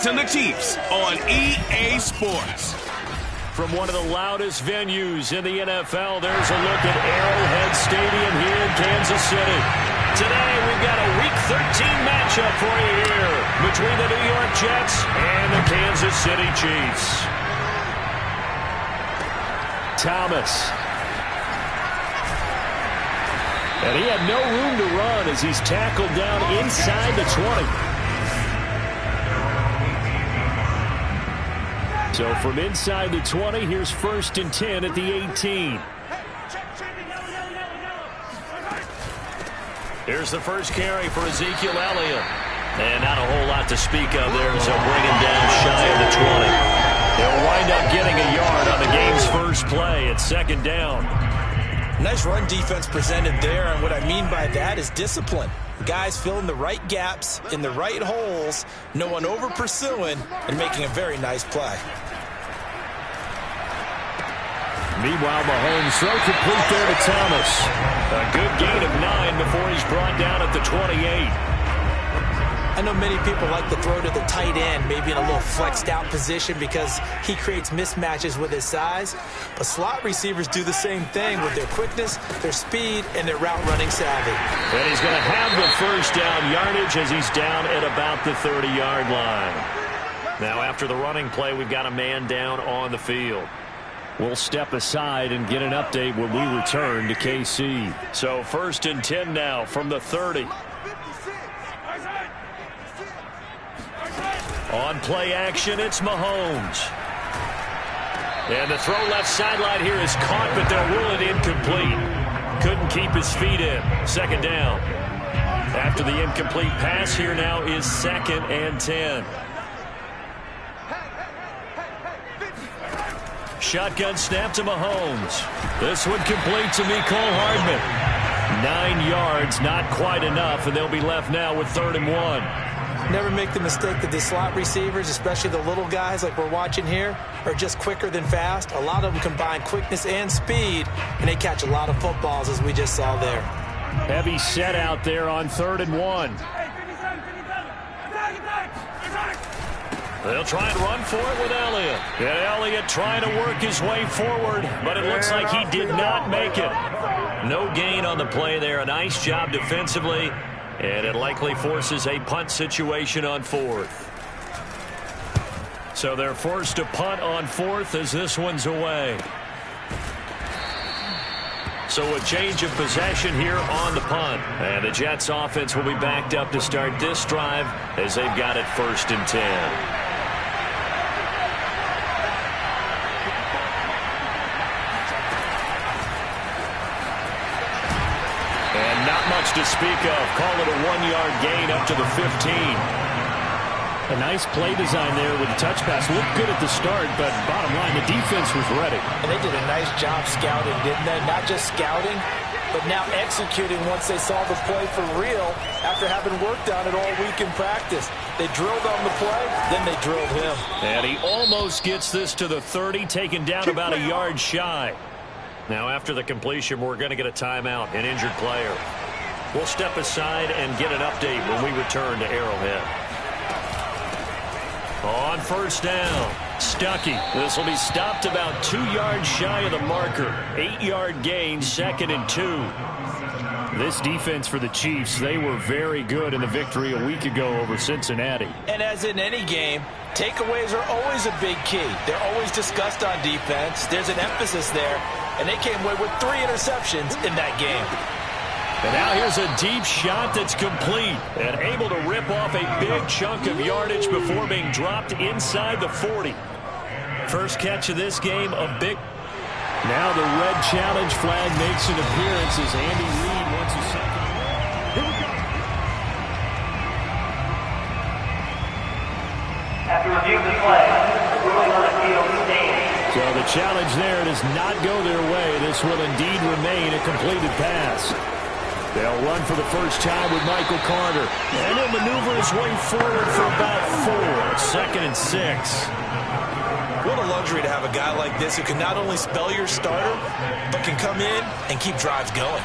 And the Chiefs on EA Sports. From one of the loudest venues in the NFL, there's a look at Arrowhead Stadium here in Kansas City. Today, we've got a Week 13 matchup for you here between the New York Jets and the Kansas City Chiefs. Thomas. And he had no room to run as he's tackled down inside the 20. So from inside the 20, here's 1st and 10 at the 18. Here's the first carry for Ezekiel Elliott. And not a whole lot to speak of there as they'll bring him down shy of the 20. They'll wind up getting a yard on the game's first play at 2nd down. Nice run defense presented there, and what I mean by that is discipline. Guys filling the right gaps in the right holes, no one over pursuing, and making a very nice play. Meanwhile, Mahomes throw complete there to Thomas. A good gain of 9 before he's brought down at the 28. I know many people like to throw to the tight end, maybe in a little flexed out position because he creates mismatches with his size. But slot receivers do the same thing with their quickness, their speed, and their route running savvy. And he's going to have the first down yardage as he's down at about the 30-yard line. Now after the running play, we've got a man down on the field. We'll step aside and get an update when we return to KC. So 1st and 10 now from the 30. On play action, it's Mahomes. And the throw left sideline here is caught, but they'll rule it incomplete. Couldn't keep his feet in. 2nd down. After the incomplete pass, here now is 2nd and 10. Shotgun snap to Mahomes. This one complete to Mecole Hardman. 9 yards, not quite enough, and they'll be left now with 3rd and 1. Never make the mistake that the slot receivers, especially the little guys like we're watching here, are just quicker than fast. A lot of them combine quickness and speed, and they catch a lot of footballs, as we just saw there. Heavy set out there on 3rd and 1. They'll try and run for it with Elliott. And Elliott trying to work his way forward, but it looks like he did not make it. No gain on the play there. A nice job defensively. And it likely forces a punt situation on 4th. So they're forced to punt on 4th as this one's away. So a change of possession here on the punt. And the Jets offense will be backed up to start this drive as they've got it 1st and 10. To speak of. Call it a 1-yard gain up to the 15. A nice play design there with the touch pass. Looked good at the start, but bottom line, the defense was ready. And they did a nice job scouting, didn't they? Not just scouting, but now executing once they saw the play for real after having worked on it all week in practice. They drilled on the play, then they drilled him. And he almost gets this to the 30, taken down about a yard shy. Now after the completion, we're going to get a timeout, an injured player. We'll step aside and get an update when we return to Arrowhead. On 1st down, Stuckey. This will be stopped about 2 yards shy of the marker. 8-yard gain, 2nd and 2. This defense for the Chiefs, they were very good in the victory a week ago over Cincinnati. And as in any game, takeaways are always a big key. They're always discussed on defense. There's an emphasis there, and they came away with 3 interceptions in that game. And now here's a deep shot that's complete and able to rip off a big chunk of yardage before being dropped inside the 40. First catch of this game, a big. Now the red challenge flag makes an appearance as Andy Reid wants a second. Here we go. After reviewing the play, ruling on the field stands. So the challenge there does not go their way. This will indeed remain a completed pass. They'll run for the first time with Michael Carter. And he'll maneuver his way forward for about 4. 2nd and 6. What a luxury to have a guy like this who can not only spell your starter, but can come in and keep drives going.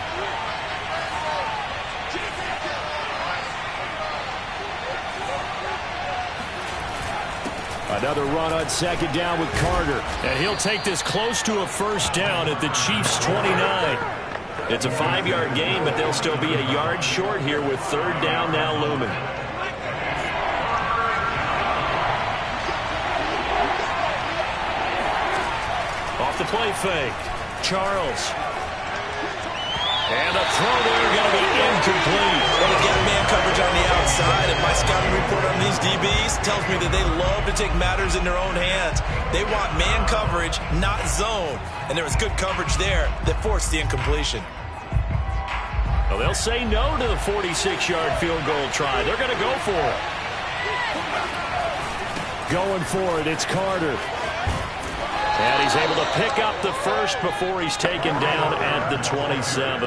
Another run on second down with Carter. And he'll take this close to a first down at the Chiefs' 29. It's a 5-yard gain, but they'll still be a yard short here with third down now looming. Off the play fake. Charles. And a throw there going to be incomplete. Well, they got man coverage on the outside, and my scouting report on these DBs tells me that they love to take matters in their own hands. They want man coverage, not zone. And there was good coverage there that forced the incompletion. Well, they'll say no to the 46-yard field goal try. They're going to go for it. Going for it, it's Carter. And he's able to pick up the first before he's taken down at the 27.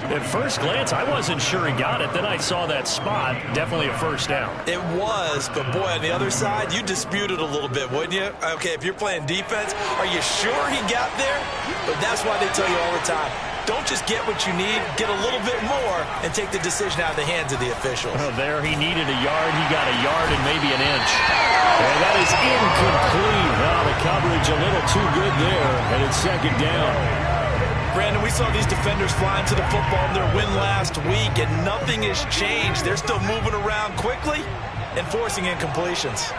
At first glance, I wasn't sure he got it. Then I saw that spot. Definitely a first down. It was, but boy, on the other side, you dispute it a little bit, wouldn't you? Okay, if you're playing defense, are you sure he got there? But that's why they tell you all the time, don't just get what you need, get a little bit more, and take the decision out of the hands of the officials. Oh, there he needed a yard. He got a yard and maybe an inch. And that is incomplete. Well, the coverage a little too good there, and it's second down. Brandon, we saw these defenders flying to the football in their win last week, and nothing has changed. They're still moving around quickly and forcing incompletions.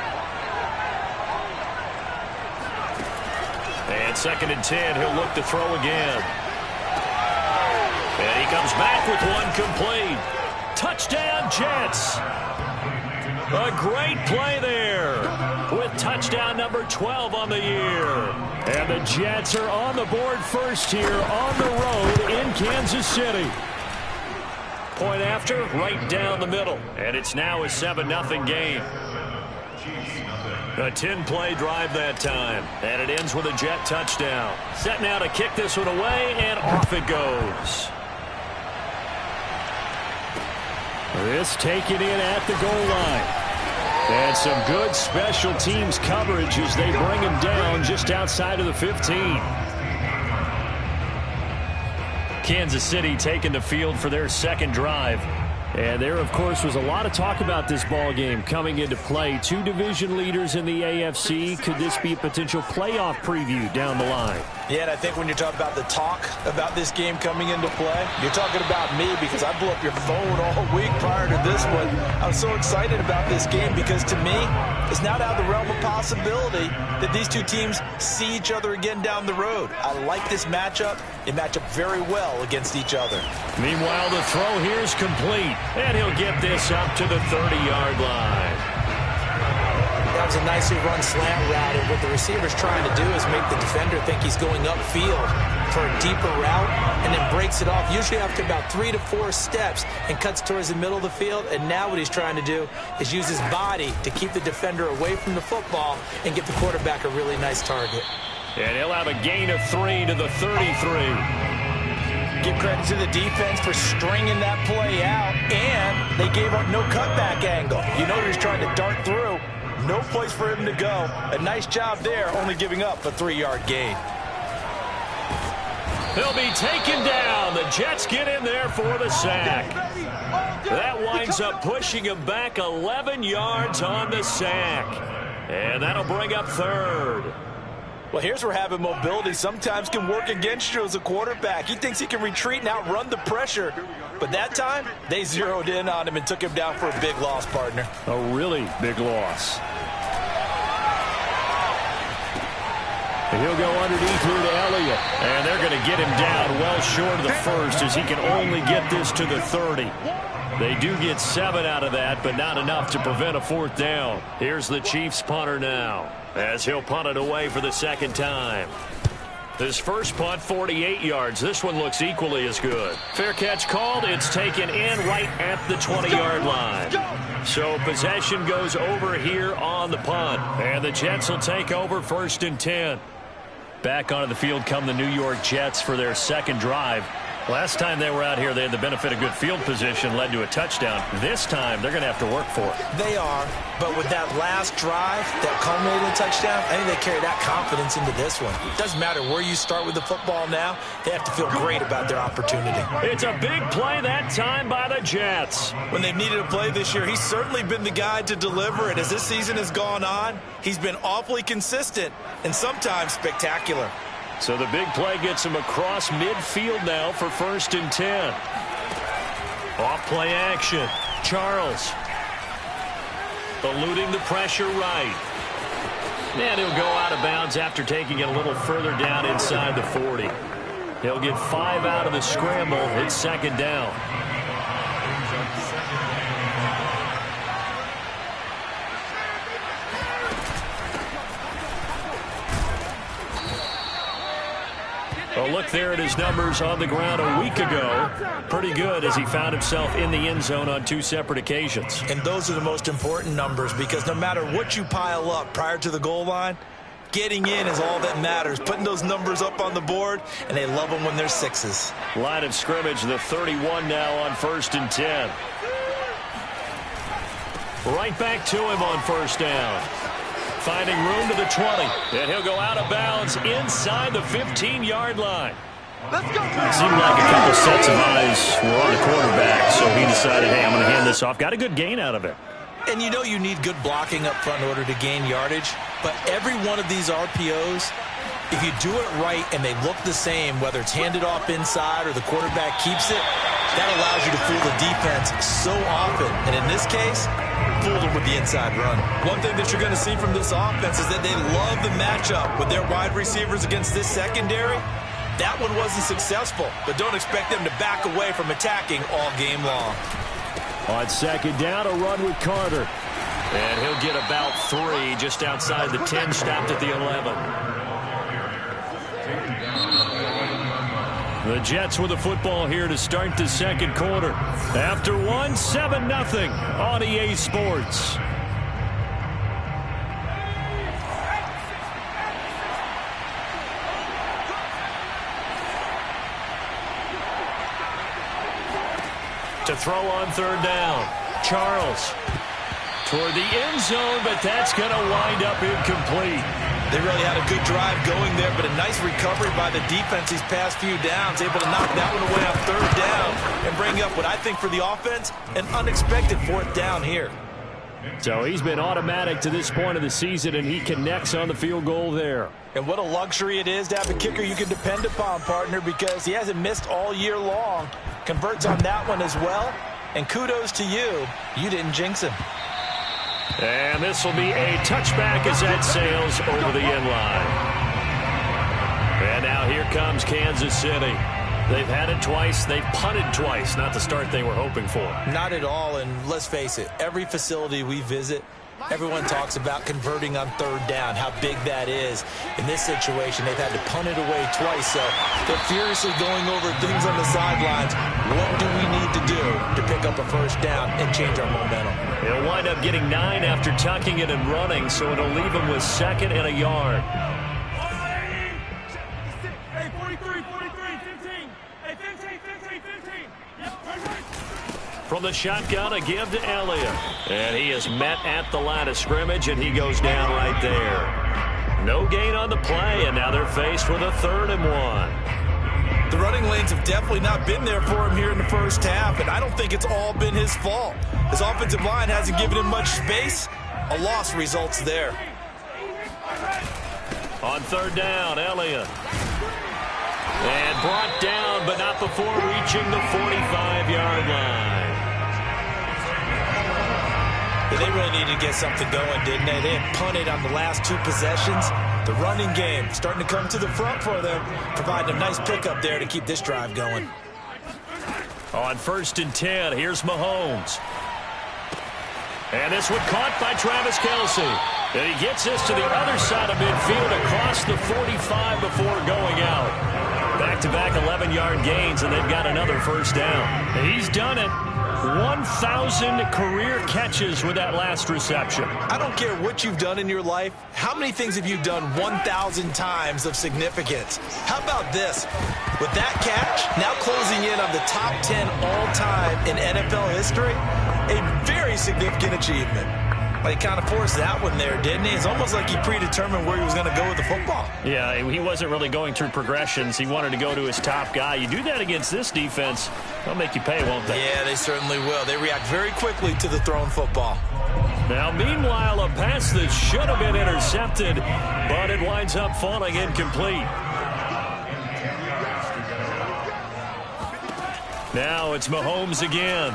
And second and 10, he'll look to throw again. And he comes back with one complete. Touchdown, Jets. A great play there with touchdown number 12 on the year. And the Jets are on the board first here on the road in Kansas City. Point after, right down the middle. And it's now a 7-0 game. A 10-play drive that time. And it ends with a Jet touchdown. Set now to kick this one away, and off it goes. This taken in at the goal line. And some good special teams coverage as they bring him down just outside of the 15. Kansas City taking the field for their second drive. And there, of course, was a lot of talk about this ball game coming into play. Two division leaders in the AFC. Could this be a potential playoff preview down the line? Yeah, and I think when you're talking about the talk about this game coming into play, you're talking about me because I blew up your phone all week prior to this one. I was so excited about this game because, to me, it's not out of the realm of possibility that these two teams see each other again down the road. I like this matchup. They match up very well against each other. Meanwhile, the throw here is complete. And he'll get this up to the 30-yard line. That was a nicely run slant route, and what the receiver's trying to do is make the defender think he's going upfield for a deeper route and then breaks it off, usually after about 3 to 4 steps, and cuts towards the middle of the field. And now what he's trying to do is use his body to keep the defender away from the football and get the quarterback a really nice target. And he'll have a gain of 3 to the 33. Give credit to the defense for stringing that play out, and they gave up no cutback angle. You know he's trying to dart through. No place for him to go. A nice job there, only giving up a 3-yard gain. He'll be taken down. The Jets get in there for the sack. That winds up pushing him back 11 yards on the sack. And that'll bring up third. Well, here's where having mobility sometimes can work against you as a quarterback. He thinks he can retreat and outrun the pressure. But that time, they zeroed in on him and took him down for a big loss, partner. A really big loss. He'll go underneath here to Elliott. And they're going to get him down well short of the first as he can only get this to the 30. They do get 7 out of that, but not enough to prevent a fourth down. Here's the Chiefs punter now, as he'll punt it away for the second time. His first punt, 48 yards. This one looks equally as good. Fair catch called. It's taken in right at the 20-yard line. So possession goes over here on the punt. And the Jets will take over 1st and 10. Back onto the field come the New York Jets for their second drive. Last time they were out here, they had the benefit of good field position, led to a touchdown. This time, they're going to have to work for it. They are, but with that last drive that culminated in a touchdown, I think they carry that confidence into this one. It doesn't matter where you start with the football now. They have to feel great about their opportunity. It's a big play that time by the Jets. When they've needed a play this year, he's certainly been the guy to deliver it. As this season has gone on, he's been awfully consistent and sometimes spectacular. So the big play gets him across midfield now for 1st and 10. Off play action. Charles. Eluding the pressure right. And he'll go out of bounds after taking it a little further down inside the 40. He'll get 5 out of the scramble. It's 2nd down. A look there at his numbers on the ground a week ago. Pretty good as he found himself in the end zone on 2 separate occasions. And those are the most important numbers because no matter what you pile up prior to the goal line, getting in is all that matters. Putting those numbers up on the board, and they love them when they're 6s. Line of scrimmage, the 31 now on 1st and 10. Right back to him on 1st down. Finding room to the 20, and he'll go out of bounds inside the 15-yard line. Let's go. Seemed like a couple sets of eyes were on the quarterback, so he decided, hey, I'm going to hand this off. Got a good gain out of it. And you know you need good blocking up front in order to gain yardage, but every one of these RPOs, if you do it right and they look the same, whether it's handed off inside or the quarterback keeps it, that allows you to fool the defense so often. And in this case, fooled them with the inside run. One thing that you're going to see from this offense is that they love the matchup with their wide receivers against this secondary. That one wasn't successful, but don't expect them to back away from attacking all game long. On 2nd down, a run with Carter. And he'll get about 3 just outside the 10, stopped at the 11. The Jets with the football here to start the 2nd quarter. After 1, 7-0 on EA Sports. To throw on 3rd down. Charles toward the end zone, but that's going to wind up incomplete. They really had a good drive going there, but a nice recovery by the defense these past few downs, able to knock that one away on 3rd down and bring up what I think for the offense, an unexpected 4th down here. So he's been automatic to this point of the season, and he connects on the field goal there. And what a luxury it is to have a kicker you can depend upon, partner, because he hasn't missed all year long. Converts on that one as well, and kudos to you. You didn't jinx him. And this will be a touchback as that sails over the end line. And now here comes Kansas City. They've had it twice. They've punted twice. Not the start they were hoping for. Not at all, and let's face it, every facility we visit, everyone talks about converting on 3rd down, how big that is. In this situation, they've had to punt it away twice, so they're furiously going over things on the sidelines. What do we need to do to pick up a 1st down and change our momentum? He'll wind up getting 9 after tucking it and running, so it'll leave him with 2nd and a yard. Hey, 43, 15. Hey, 15. From the shotgun, a give to Elliott. And he is met at the line of scrimmage, and he goes down right there. No gain on the play, and now they're faced with a 3rd and 1. The running lanes have definitely not been there for him here in the first half, and I don't think it's all been his fault. His offensive line hasn't given him much space. A loss results there. On 3rd down, Elliott. And brought down, but not before reaching the 45-yard line. They really needed to get something going, didn't they? They had punted on the last 2 possessions. The running game starting to come to the front for them, providing a nice pickup there to keep this drive going. On 1st and 10, here's Mahomes. And this one caught by Travis Kelce. And he gets this to the other side of midfield across the 45 before going out. Back-to-back 11-yard gains, and they've got another 1st down. He's done it. 1,000 career catches with that last reception. I don't care what you've done in your life. How many things have you done 1,000 times of significance? How about this? With that catch, now closing in on the top 10 all-time in NFL history, a very significant achievement. Well, he kind of forced that one there, didn't he? It's almost like he predetermined where he was going to go with the football. Yeah, he wasn't really going through progressions. He wanted to go to his top guy. You do that against this defense, they'll make you pay, won't they? Yeah, they certainly will. They react very quickly to the thrown football. Now, meanwhile, a pass that should have been intercepted, but it winds up falling incomplete. Now it's Mahomes again.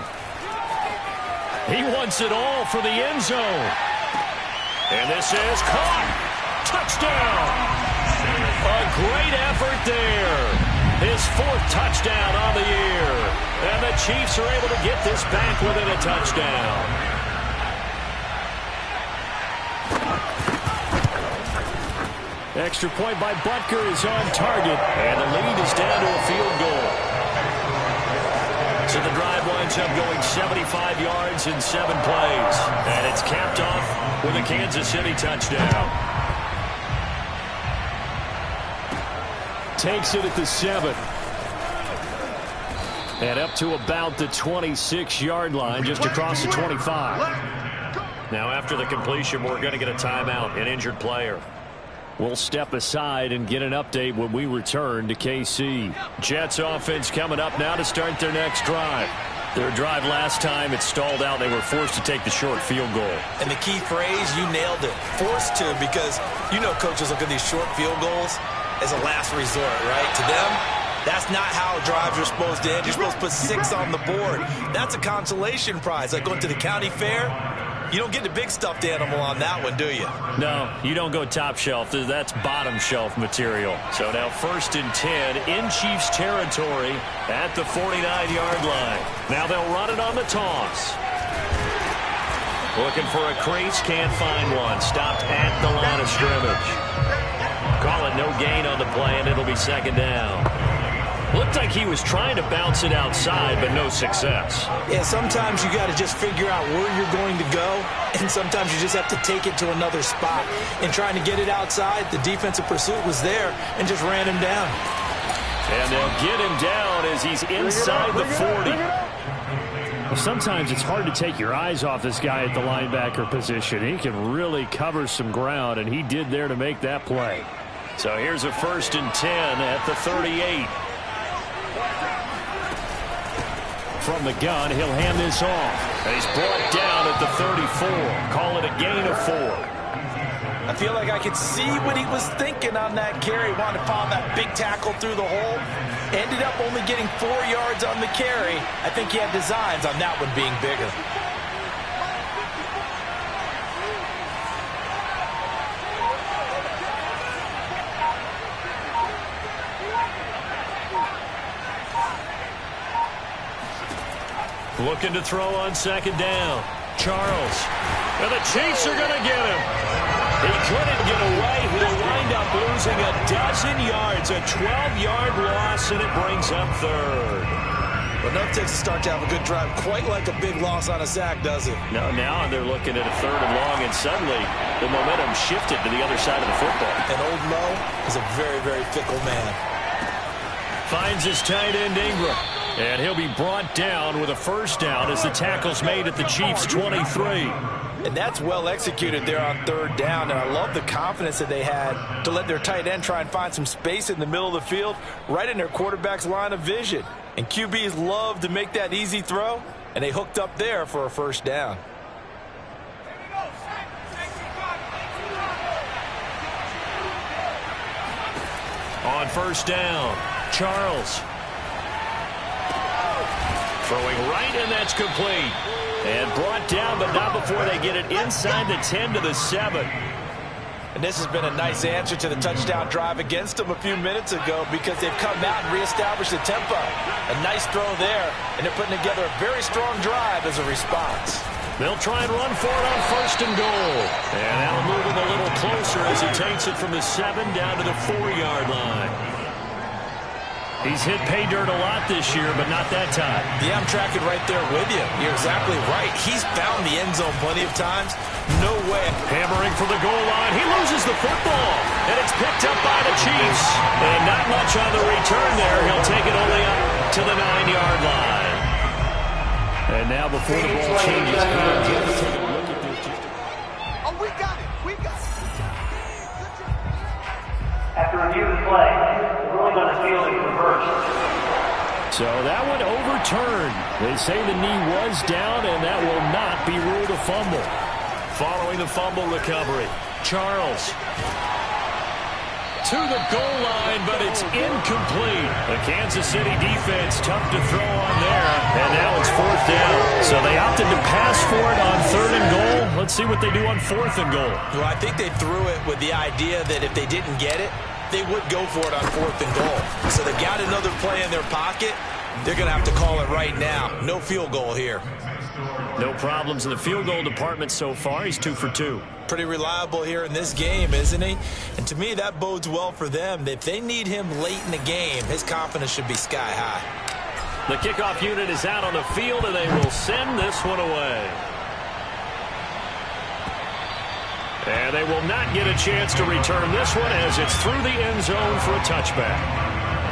He wants it all for the end zone. And this is caught. Touchdown. A great effort there. His 4th touchdown on the year. And the Chiefs are able to get this back within a touchdown. Extra point by Butker is on target. And the lead is down to a field goal. So the drive winds up going 75 yards in 7 plays. And it's capped off with a Kansas City touchdown. Takes it at the 7. And up to about the 26-yard line, just across the 25. Now after the completion, we're going to get a timeout, an injured player. We'll step aside and get an update when we return to KC. Jets offense coming up now to start their next drive. Their drive last time, it stalled out. They were forced to take the short field goal. And the key phrase, you nailed it. Forced to, because you know coaches look at these short field goals as a last resort, right? To them, that's not how drives are supposed to end. You're supposed to put 6 on the board. That's a consolation prize. Like going to the county fair, you don't get the big stuffed animal on that one, do you? No, you don't go top shelf. That's bottom shelf material. So now 1st and 10 in Chiefs territory at the 49-yard line. Now they'll run it on the toss. Looking for a crease, can't find one. Stopped at the line of scrimmage. Call it no gain on the play, and it'll be 2nd down. Looked like he was trying to bounce it outside, but no success. Yeah, sometimes you got to just figure out where you're going to go, and sometimes you just have to take it to another spot. In trying to get it outside, the defensive pursuit was there and just ran him down. And they'll get him down as he's inside the 40. Well, sometimes it's hard to take your eyes off this guy at the linebacker position. He can really cover some ground, and he did there to make that play. So here's a 1st and 10 at the 38. From the gun, he'll hand this off. And he's brought down at the 34. Call it a gain of 4. I feel like I could see what he was thinking on that carry. Wanted to follow that big tackle through the hole. Ended up only getting 4 yards on the carry. I think he had designs on that one being bigger. Looking to throw on 2nd down. Charles. And the Chiefs are going to get him. He couldn't get away. He'll wind up losing a dozen yards. A 12-yard loss, and it brings up 3rd. Well, enough takes to start to have a good drive. Quite like a big loss on a sack, does it? No, now they're looking at a 3rd and long, and suddenly the momentum shifted to the other side of the football. And old Mo is a very, very fickle man. Finds his tight end, Ingram. And he'll be brought down with a 1st down as the tackle's made at the Chiefs' 23. And that's well executed there on 3rd down. And I love the confidence that they had to let their tight end try and find some space in the middle of the field, right in their quarterback's line of vision. And QBs love to make that easy throw, and they hooked up there for a 1st down. On 1st down, Charles. Throwing right, and that's complete. And brought down, but not before they get it inside the 10 to the 7. And this has been a nice answer to the touchdown drive against them a few minutes ago, because they've come out and reestablished the tempo. A nice throw there, and they're putting together a very strong drive as a response. They'll try and run for it on 1st and goal. And that'll move him a little closer as he takes it from the 7 down to the 4-yard line. He's hit pay dirt a lot this year, but not that time. Yeah, I'm tracking right there with you. You're exactly right. He's found the end zone plenty of times. No way. Hammering for the goal line. He loses the football, and it's picked up by the Chiefs. And not much on the return there. He'll take it only up to the 9-yard line. And now before the ball changes hands, let's take a look at this. Oh, we got it. We got it. After review of the play, the ruling on the field is reversed. So that one overturned. They say the knee was down, and that will not be ruled a fumble. Following the fumble recovery, Charles to the goal line, but it's incomplete. The Kansas City defense tough to throw on there, and now it's 4th down. So they opted to pass for it on 3rd and goal. Let's see what they do on 4th and goal. Well, I think they threw it with the idea that if they didn't get it, they would go for it on 4th and goal. So they got another play in their pocket. They're going to have to call it right now. No field goal here. No problems in the field goal department so far. He's 2 for 2. Pretty reliable here in this game, isn't he? And to me, that bodes well for them. If they need him late in the game, his confidence should be sky high. The kickoff unit is out on the field, and they will send this one away. And they will not get a chance to return this one as it's through the end zone for a touchback.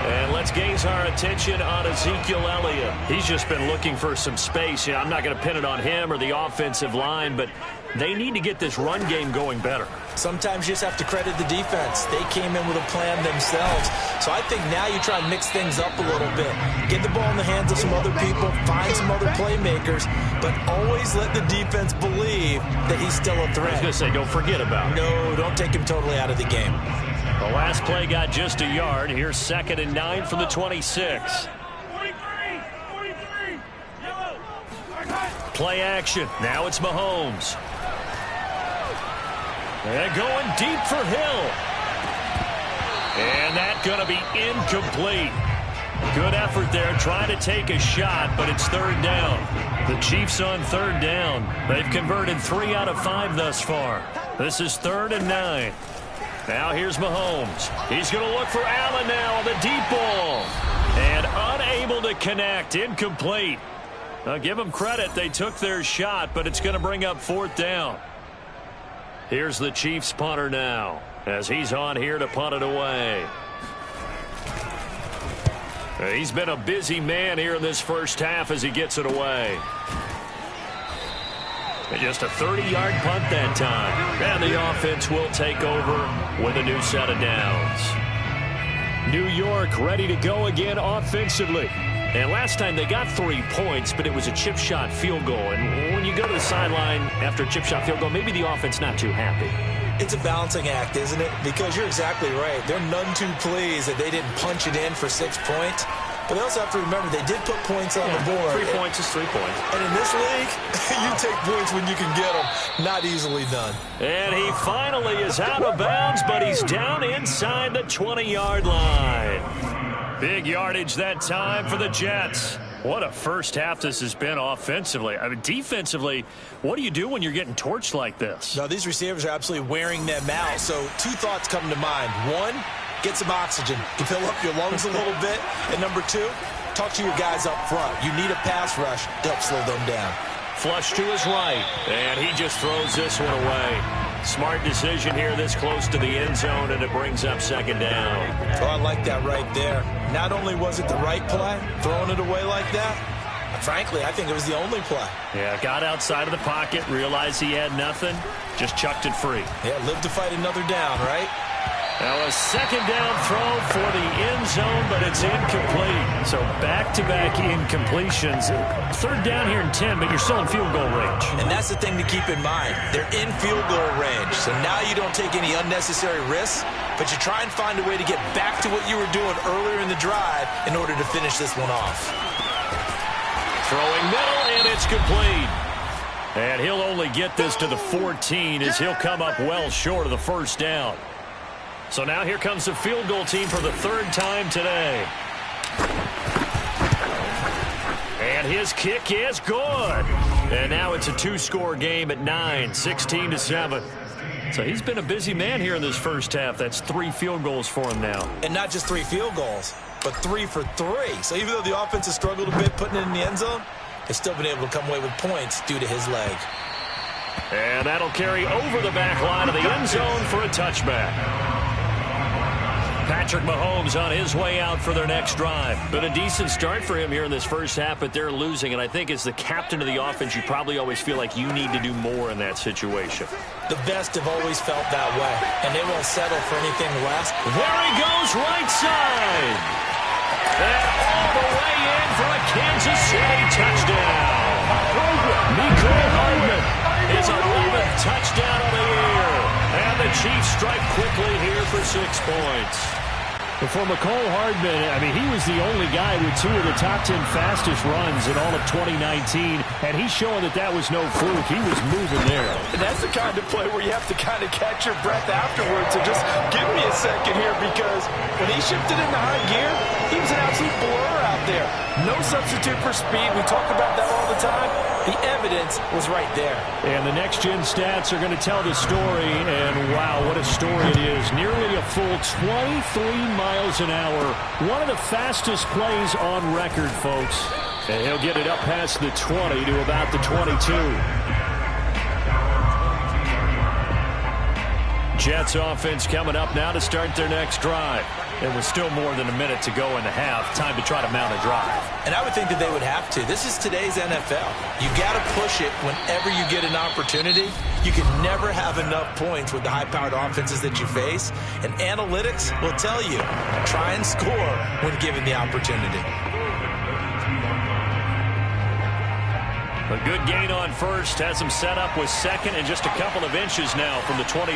And let's gaze our attention on Ezekiel Elliott. He's just been looking for some space. I'm not going to pin it on him or the offensive line, but they need to get this run game going better. Sometimes you just have to credit the defense. They came in with a plan themselves. So I think now you try and mix things up a little bit. Get the ball in the hands of some other people, find some other playmakers, but always let the defense believe that he's still a threat. I was going to say, don't forget about it. No, don't take him totally out of the game. The last play got just a yard. Here's 2nd and 9 from the 26. 43, yellow. Play action. Now it's Mahomes. And going deep for Hill. And that's going to be incomplete. Good effort there trying to take a shot, but it's 3rd down. The Chiefs on 3rd down. They've converted 3 out of 5 thus far. This is 3rd and 9. Now here's Mahomes. He's going to look for Allen now on the deep ball. And unable to connect. Incomplete. I'll give them credit. They took their shot, but it's going to bring up 4th down. Here's the Chiefs punter now as he's on here to punt it away. He's been a busy man here in this first half as he gets it away. And just a 30-yard punt that time. And the offense will take over with a new set of downs. New York ready to go again offensively. And last time they got 3 points, but it was a chip shot field goal. And when you go to the sideline after a chip shot field goal, maybe the offense not too happy. It's a balancing act, isn't it? Because you're exactly right. They're none too pleased that they didn't punch it in for 6 points. But they also have to remember they did put points on the board. 3 points is 3 points. And in this league, you take points when you can get them. Not easily done. And he finally is out of bounds, but he's down inside the 20-yard line. Big yardage that time for the Jets. What a first half this has been offensively. I mean, defensively, what do you do when you're getting torched like this? Now, these receivers are absolutely wearing them out. So 2 thoughts come to mind. 1, get some oxygen to fill up your lungs a little bit. And number 2, talk to your guys up front. You need a pass rush to help slow them down. Flush to his right, and he just throws this one away. Smart decision here this close to the end zone, and it brings up 2nd down. Oh, I like that right there. Not only was it the right play, throwing it away like that, frankly, I think it was the only play. Yeah, got outside of the pocket, realized he had nothing, just chucked it free. Yeah, live to fight another down, right? Now a 2nd down throw for the end zone, but it's incomplete. So back-to-back incompletions. 3rd down here in 10, but you're still in field goal range. And that's the thing to keep in mind. They're in field goal range. So now you don't take any unnecessary risks, but you try and find a way to get back to what you were doing earlier in the drive in order to finish this one off. Throwing middle, and it's complete. And he'll only get this to the 14 as he'll come up well short of the 1st down. So now here comes the field goal team for the 3rd time today. And his kick is good. And now it's a 2-score game at 9, 16-7. So he's been a busy man here in this first half. That's 3 field goals for him now. And not just 3 field goals. but 3 for 3. So even though the offense has struggled a bit putting it in the end zone, they've still been able to come away with points due to his leg. And that'll carry over the back line of the end zone for a touchback. Patrick Mahomes on his way out for their next drive. Been a decent start for him here in this first half, but they're losing. And I think as the captain of the offense, you probably always feel like you need to do more in that situation. The best have always felt that way, and they won't settle for anything less. There he goes, right side. And all the way in for a Kansas City touchdown. Mecole Hardman, his 11th touchdown of the year. And the Chiefs strike quickly here for 6 points. For Mecole Hardman, I mean, he was the only guy with 2 of the top 10 fastest runs in all of 2019, and he's showing that that was no fluke. He was moving there. And that's the kind of play where you have to kind of catch your breath afterwards and just give me a second here, because when he shifted into high gear, he was an absolute blur out there. No substitute for speed. We talk about that all the time. The evidence was right there. And the next-gen stats are going to tell the story, and wow, what a story it is. Nearly a full 23 miles an hour. One of the fastest plays on record, folks. And he'll get it up past the 20 to about the 22. Jets offense coming up now to start their next drive. And with still more than a minute to go in the half, time to try to mount a drive. And I would think that they would have to. This is today's NFL. You got to push it whenever you get an opportunity. You can never have enough points with the high-powered offenses that you face. And analytics will tell you, try and score when given the opportunity. A good gain on first. Has him set up with second and just a couple of inches now from the 29.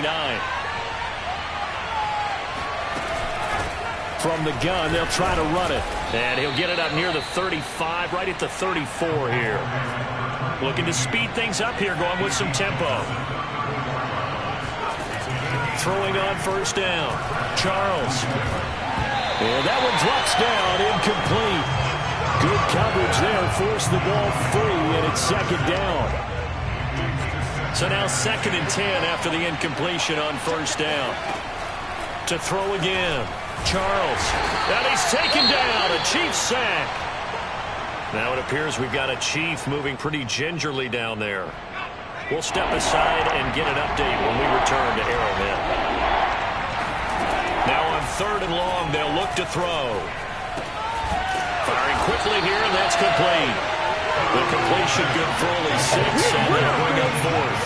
From the gun, they'll try to run it. And he'll get it up near the 35, right at the 34 here. Looking to speed things up here, going with some tempo. Throwing on first down. Charles. And that one drops down, incomplete. Good coverage there, forced the ball free, and it's second down. So now 2nd and 10 after the incompletion on first down. To throw again. Charles. And he's taken down. A Chiefs sack. Now it appears we've got a Chief moving pretty gingerly down there. We'll step aside and get an update when we return to Arrowhead. Now on 3rd and long, they'll look to throw. Firing quickly here, and that's complete. The completion good for only 6, and they'll bring up 4th.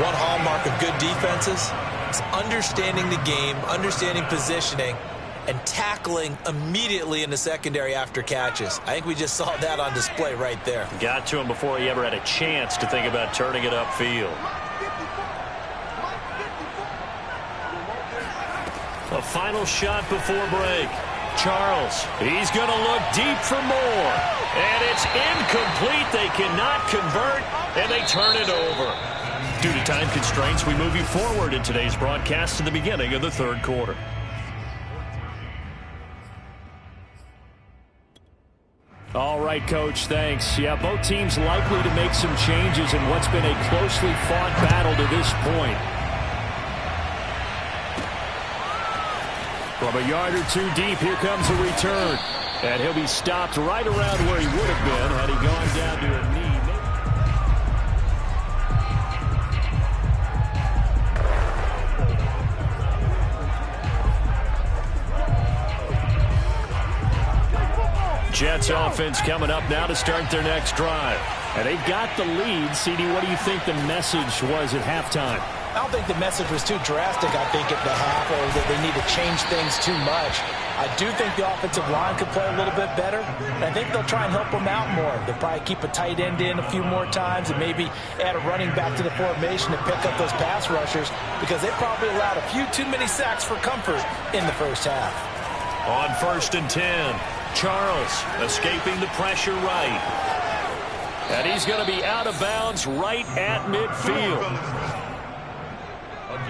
One hallmark of good defenses is understanding the game, understanding positioning, and tackling immediately in the secondary after catches. I think we just saw that on display right there. Got to him before he ever had a chance to think about turning it upfield. A final shot before break. Charles, he's going to look deep for more. And it's incomplete. They cannot convert, and they turn it over. Due to time constraints, we move you forward in today's broadcast to the beginning of the 3rd quarter. All right, Coach, thanks. Yeah, both teams likely to make some changes in what's been a closely fought battle to this point. From a yard or 2 deep, here comes a return. And he'll be stopped right around where he would have been had he gone down to a knee. Jets offense coming up now to start their next drive. And they've got the lead. CD, what do you think the message was at halftime? I don't think the message was too drastic, I think, at the half, or that they need to change things too much. I do think the offensive line could play a little bit better, and I think they'll try and help them out more. They'll probably keep a tight end in a few more times and maybe add a running back to the formation to pick up those pass rushers, because they probably allowed a few too many sacks for comfort in the first half. On 1st and 10, Charles escaping the pressure right. And he's going to be out of bounds right at midfield.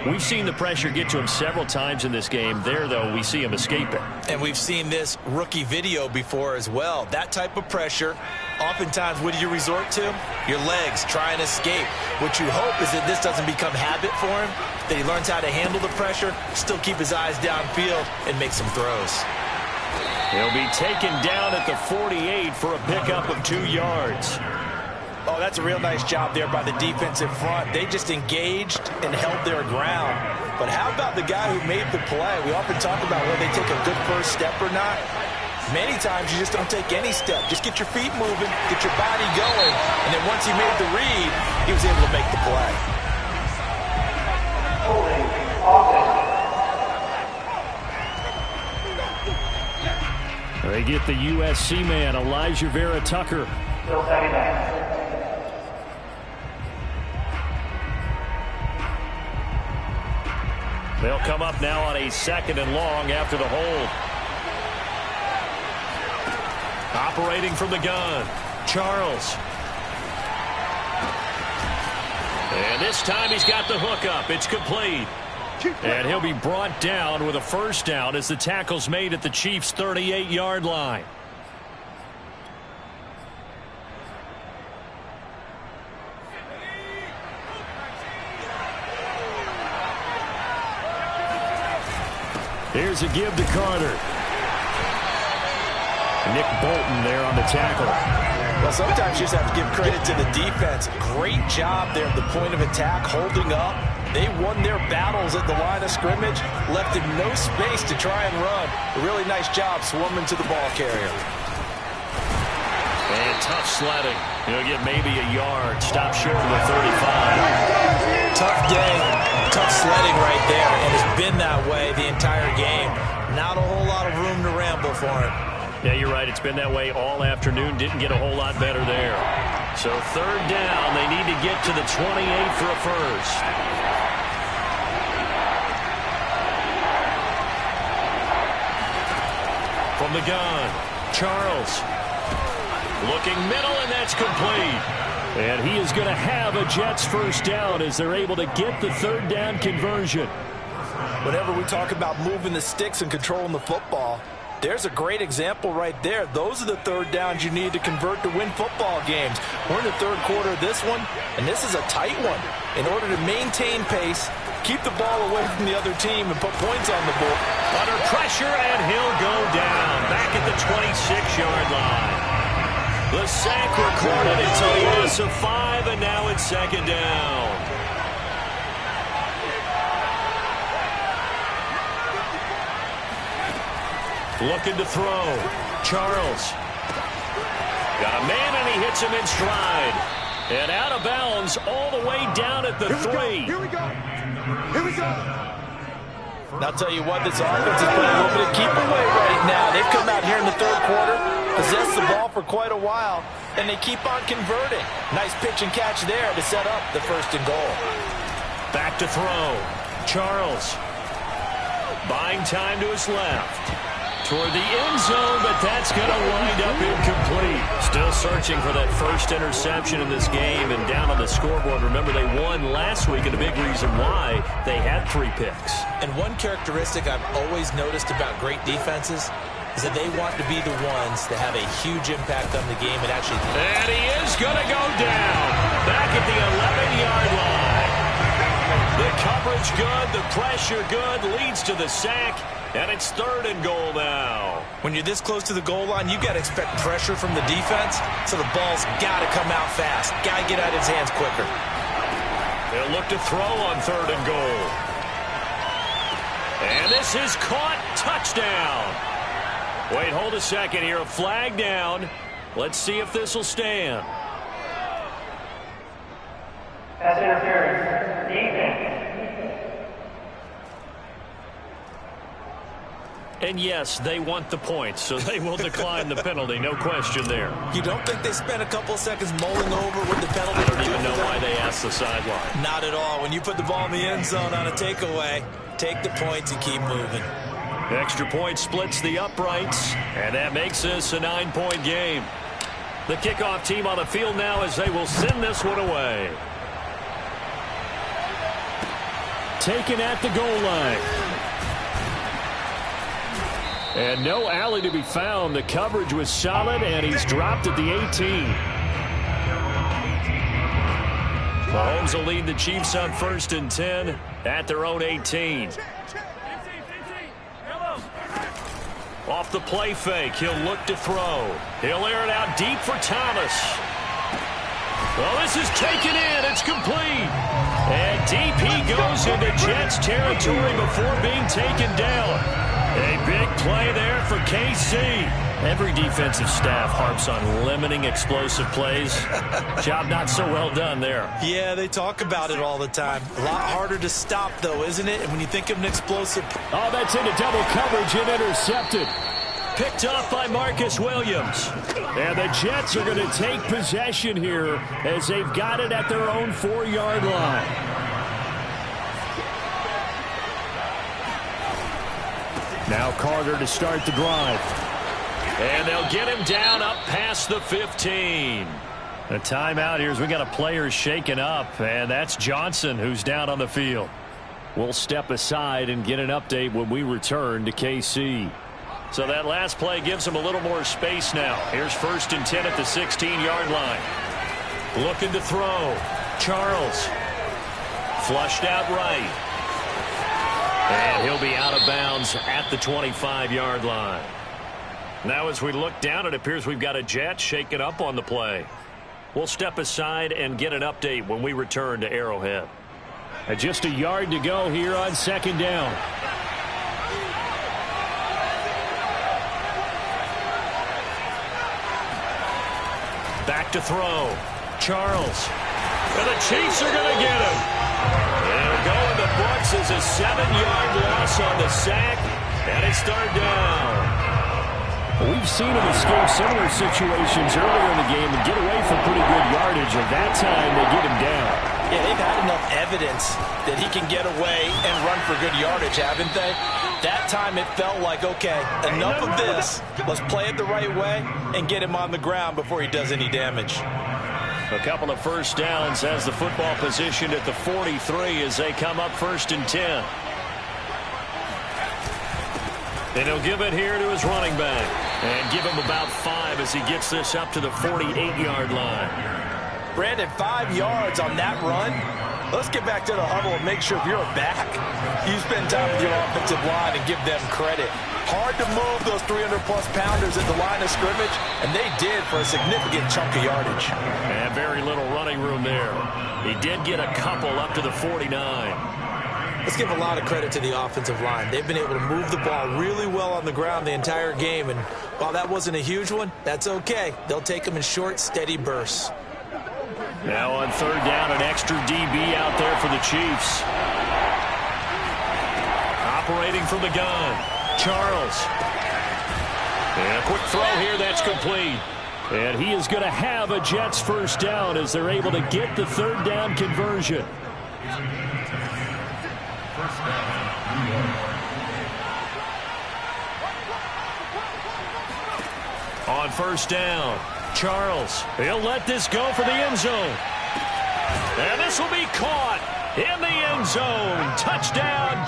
We've seen the pressure get to him several times in this game. There, though, we see him escaping. And we've seen this rookie video before as well. That type of pressure, oftentimes, what do you resort to? Your legs, try and escape. What you hope is that this doesn't become habit for him, that he learns how to handle the pressure, still keep his eyes downfield, and make some throws. He'll be taken down at the 48 for a pickup of 2 yards. Oh, that's a real nice job there by the defensive front. They just engaged and held their ground. But how about the guy who made the play? We often talk about whether they take a good first step or not. Many times you just don't take any step. Just get your feet moving, get your body going, and then once he made the read, he was able to make the play. They get the USC man, Elijah Vera Tucker. Still second down. They'll come up now on a 2nd and long after the hold. Operating from the gun, Charles. And this time he's got the hook up. It's complete. And he'll be brought down with a first down as the tackle's made at the Chiefs' 38-yard line. Here's a give to Carter. Nick Bolton there on the tackle. Well, sometimes you just have to give credit to the defense. Great job there at the point of attack, holding up. They won their battles at the line of scrimmage, left him no space to try and run. A really nice job swarming to the ball carrier. And tough sledding. He'll get maybe a yard. Stop short of the 35. Tough day, tough sledding right there, and it's been that way the entire game. Not a whole lot of room to ramble for him. Yeah, you're right. It's been that way all afternoon. Didn't get a whole lot better there. So 3rd down. They need to get to the 28 for a first. From the gun, Charles. Looking middle, and that's complete. And he is going to have a Jets first down as they're able to get the 3rd down conversion. Whenever we talk about moving the sticks and controlling the football, there's a great example right there. Those are the 3rd downs you need to convert to win football games. We're in the 3rd quarter of this one, and this is a tight one. In order to maintain pace, keep the ball away from the other team, and put points on the board. Under pressure, and he'll go down back at the 26-yard line. The sack recorded. It's a loss of 5, and now it's 2nd down. Looking to throw. Charles. Got a man, and he hits him in stride. And out of bounds all the way down at the 3. Here we go. Here we go. And I'll tell you what, this offense is playing a little bit of keep away right now. They've come out here in the 3rd quarter, possessed the ball for quite a while, and they keep on converting. Nice pitch and catch there to set up the 1st and goal. Back to throw. Charles. Buying time to his left. Toward the end zone, but that's going to wind up incomplete. Still searching for that first interception in this game, and down on the scoreboard. Remember, they won last week, and a big reason why they had 3 picks. And one characteristic I've always noticed about great defenses is that they want to be the ones that have a huge impact on the game and actually... And he is going to go down back at the 11-yard line. The coverage good, the pressure good, leads to the sack. And it's 3rd and goal now. When you're this close to the goal line, you got to expect pressure from the defense, so the ball's got to come out fast. Got to get out of his hands quicker. They'll look to throw on 3rd and goal. And this is caught. Touchdown. Wait, hold a second here. A flag down. Let's see if this will stand. Pass interference. Defense. And yes, they want the points, so they will decline the penalty. No question there. You don't think they spent a couple seconds mulling over what the penalty? I don't even know why they asked the sideline. Not at all. When you put the ball in the end zone on a takeaway, take the points and keep moving. Extra point splits the uprights, and that makes this a 9-point game. The kickoff team on the field now as they will send this one away. Taken at the goal line. And no alley to be found. The coverage was solid, and he's dropped at the 18. Mahomes will lead the Chiefs on 1st and 10 at their own 18. Off the play fake, he'll look to throw. He'll air it out deep for Thomas. Well, this is taken in. It's complete. And deep he goes into Jets territory before being taken down. A big play there for KC. Every defensive staff harps on limiting explosive plays. Job not so well done there. Yeah, they talk about it all the time. A lot harder to stop, though, isn't it? And when you think of an explosive... Oh, that's into double coverage and intercepted. Picked off by Marcus Williams. And the Jets are going to take possession here as they've got it at their own 4-yard line. Now Carter to start the drive. And they'll get him down up past the 15. A timeout here as we got a player shaken up, and that's Johnson who's down on the field. We'll step aside and get an update when we return to KC. So that last play gives him a little more space now. Here's 1st and 10 at the 16-yard line. Looking to throw. Charles. Flushed out right. And he'll be out of bounds at the 25-yard line. Now as we look down, it appears we've got a Jet shaken up on the play. We'll step aside and get an update when we return to Arrowhead. Just a yard to go here on 2nd down. Back to throw. Charles. And the Chiefs are going to get him. It'll go in the books as a 7-yard loss on the sack. And it's 3rd down. We've seen him escape similar situations earlier in the game and get away from pretty good yardage, and that time they get him down. Yeah, they've had enough evidence that he can get away and run for good yardage, haven't they? That time it felt like, okay, enough of this. Let's play it the right way and get him on the ground before he does any damage. A couple of first downs as the football positioned at the 43 as they come up 1st and 10. And he'll give it here to his running back. And give him about 5 as he gets this up to the 48-yard line. Brandon, 5 yards on that run. Let's get back to the huddle and make sure if you're back, you spend time with your offensive line and give them credit. Hard to move those 300-plus pounders at the line of scrimmage, and they did for a significant chunk of yardage. And very little running room there. He did get a couple up to the 49. Let's give a lot of credit to the offensive line. They've been able to move the ball really well on the ground the entire game, and while that wasn't a huge one, that's okay. They'll take them in short, steady bursts. Now on 3rd down, an extra DB out there for the Chiefs. Operating from the gun, Charles. And a quick throw here, that's complete. And he is going to have a Jets 1st down as they're able to get the 3rd down conversion. On 1st down, Charles. He'll let this go for the end zone. And this will be caught in the end zone. Touchdown.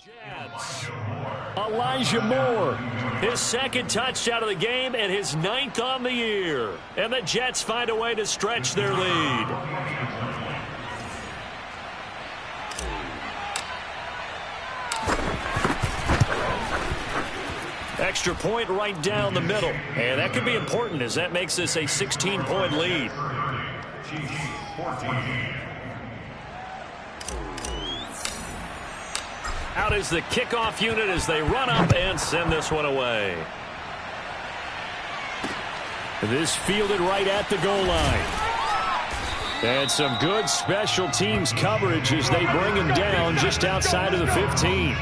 Jets. Elijah Moore. His 2nd touchdown of the game and his 9th on the year. And the Jets find a way to stretch their lead. Extra point right down the middle. And that could be important as that makes this a 16-point lead. Out is the kickoff unit as they run up and send this one away. This fielded right at the goal line. And some good special teams coverage as they bring him down just outside of the 15.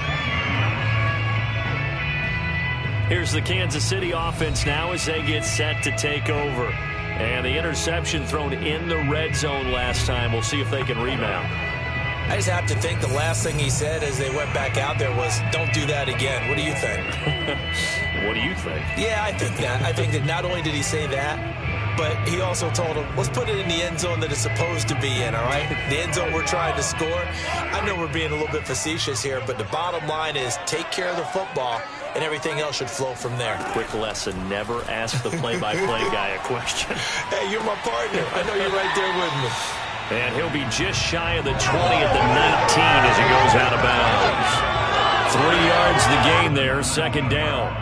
Here's the Kansas City offense now as they get set to take over. And the interception thrown in the red zone last time. We'll see if they can rebound. I just have to think the last thing he said as they went back out there was, don't do that again. What do you think? What do you think? Yeah, I think that. I think that not only did he say that, but he also told him, let's put it in the end zone that it's supposed to be in, all right? The end zone we're trying to score. I know we're being a little bit facetious here, but the bottom line is take care of the football, and everything else should flow from there. Quick lesson, never ask the play-by-play guy a question. Hey, you're my partner. I know you're right there with me. And he'll be just shy of the 20 at the 19 as he goes out of bounds. 3 yards the gain there, second down.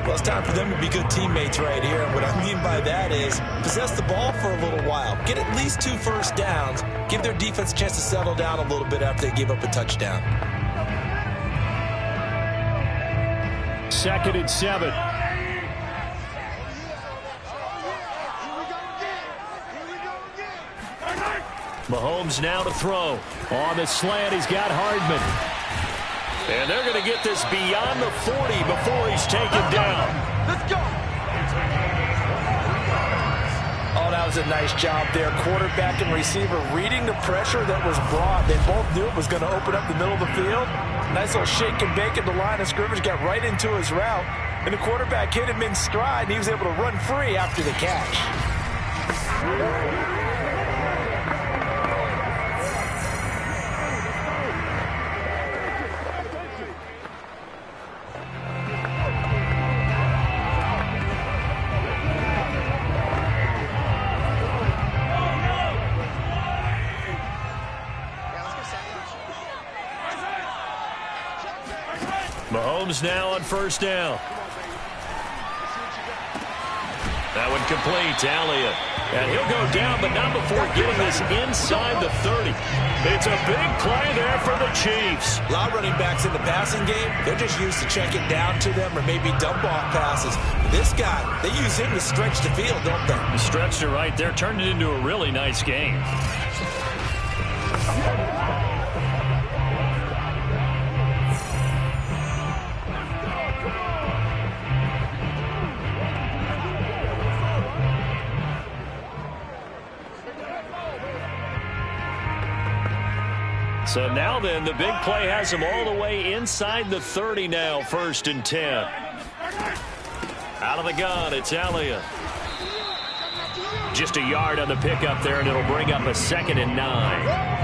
Well, it's time for them to be good teammates right here. And what I mean by that is possess the ball for a little while. Get at least 2 first downs. Give their defense a chance to settle down a little bit after they give up a touchdown. 2nd and 7. Mahomes now to throw. On the slant, he's got Hardman. And they're going to get this beyond the 40 before he's taken down. Let's go. Oh, that was a nice job there. Quarterback and receiver reading the pressure that was brought. They both knew it was going to open up the middle of the field. Nice little shake and bake at the line of scrimmage. Got right into his route. And the quarterback hit him in stride, and he was able to run free after the catch. Mahomes now on first down. That one complete to Elliott. And he'll go down, but not before getting this inside the 30. It's a big play there for the Chiefs. A lot of running backs in the passing game, they're just used to checking down to them or maybe dump off passes. This guy, they use him to stretch the field, don't they? He stretched it right there, turned it into a really nice game. So now then, the big play has him all the way inside the 30 now, 1st and 10. Out of the gun, it's Elliott. Just a yard on the pickup there, and it'll bring up a 2nd and 9.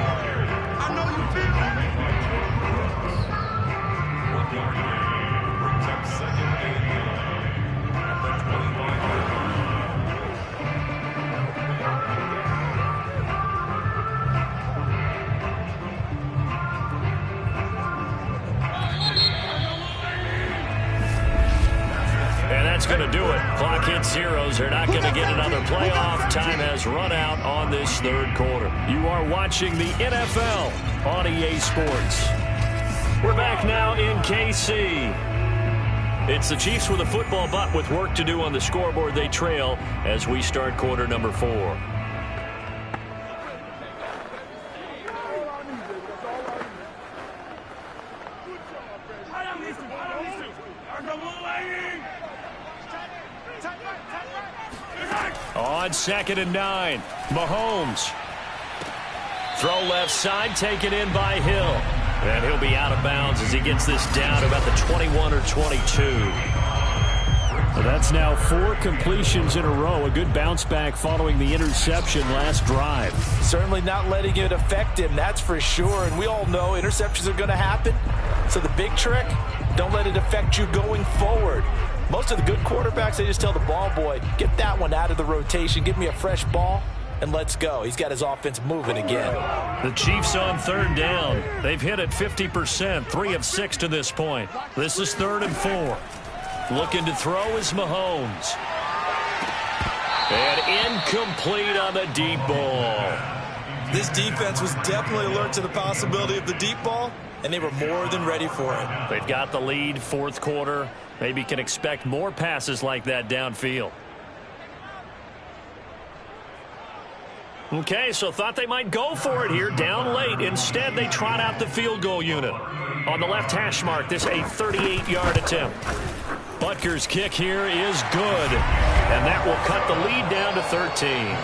Going to do it. Clock hits zeros. They're not going to get another playoff. Time has run out on this 3rd quarter. You are watching the NFL on EA Sports. We're back now in KC. It's the Chiefs with a football, but with work to do on the scoreboard. They trail as we start quarter number 4. On 2nd and 9, Mahomes. Throw left side, taken in by Hill. And he'll be out of bounds as he gets this down to about the 21 or 22. Well, that's now 4 completions in a row. A good bounce back following the interception last drive. Certainly not letting it affect him, that's for sure. And we all know interceptions are going to happen. So the big trick, don't let it affect you going forward. Most of the good quarterbacks, they just tell the ball boy, get that one out of the rotation, give me a fresh ball, and let's go. He's got his offense moving again. The Chiefs on 3rd down. They've hit it 50%, 3 of 6 to this point. This is 3rd and 4. Looking to throw is Mahomes. And incomplete on the deep ball. This defense was definitely alert to the possibility of the deep ball, and they were more than ready for it. They've got the lead, fourth quarter. Maybe can expect more passes like that downfield. Okay, so thought they might go for it here, down late. Instead, they trot out the field goal unit. On the left hash mark, this a 38-yard attempt. Butker's kick here is good, and that will cut the lead down to 13.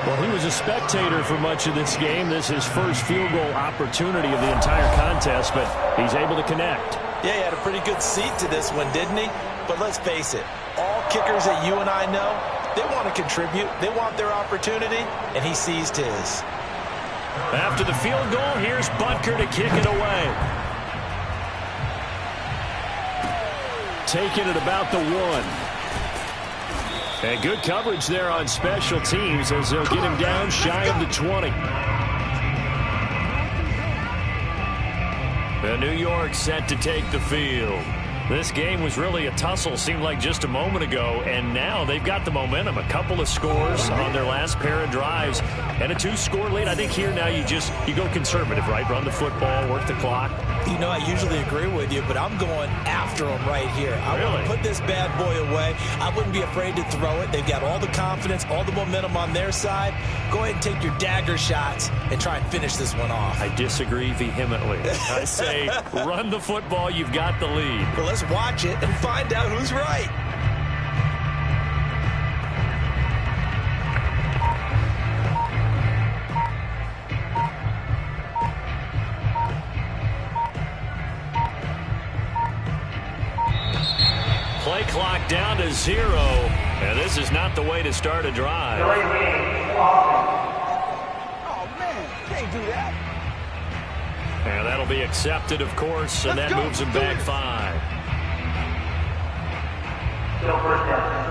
Well, he was a spectator for much of this game. This is his first field goal opportunity of the entire contest, but he's able to connect. Yeah, he had a pretty good seat to this one, didn't he? But let's face it, all kickers that you and I know, they want to contribute. They want their opportunity, and he seized his. After the field goal, here's Butker to kick it away. Taking it about the 1. And good coverage there on special teams as they'll get him down shy of the 20. And New York set to take the field. This game was really a tussle, seemed like just a moment ago, and now they've got the momentum. A couple of scores on their last pair of drives, and a 2-score lead. I think here now you go conservative, right? Run the football, work the clock. You know, I usually agree with you, but I'm going after them right here. I want to put this bad boy away. I wouldn't be afraid to throw it. They've got all the confidence, all the momentum on their side. Go ahead and take your dagger shots and try and finish this one off. I disagree vehemently. I say run the football. You've got the lead. Well, let's watch it and find out who's right. Play clock down to 0, and this is not the way to start a drive. Oh, man, can't do that. And that'll be accepted, of course, and that moves him back 5. Still first down.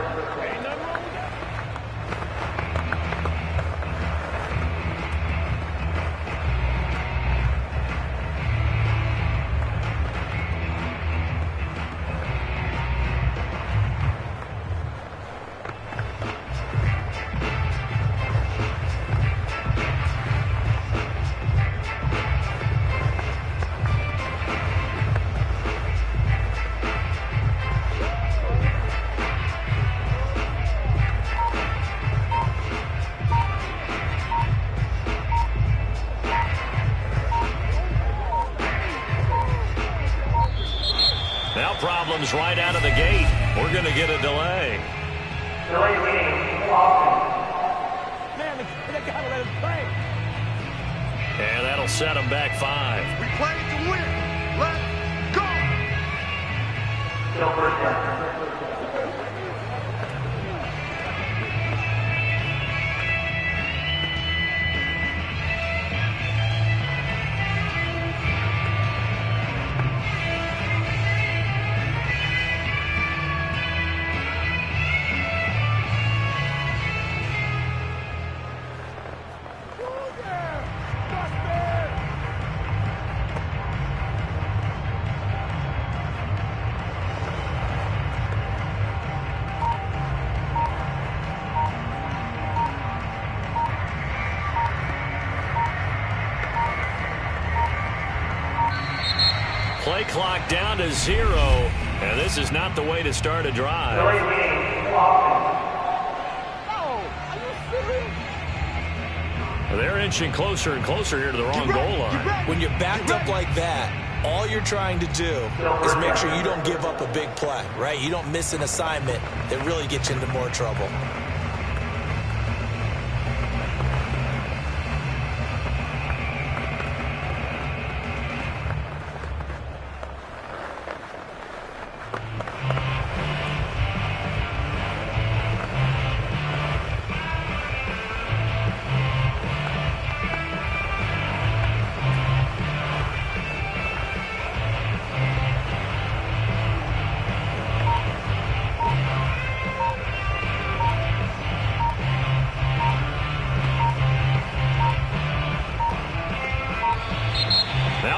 Problems right out of the gate. We're going to get a delay. Delay meeting, Austin. Man, they gotta let us play. And that'll set him back 5. We play to win. Let's go. Still first down. Play clock down to 0, and this is not the way to start a drive. Delay meeting, Austin. Oh, are you serious? They're inching closer and closer here to the wrong goal line. When you're backed up like that, all you're trying to do is make sure you don't give up a big play, right? You don't miss an assignment that really gets you into more trouble.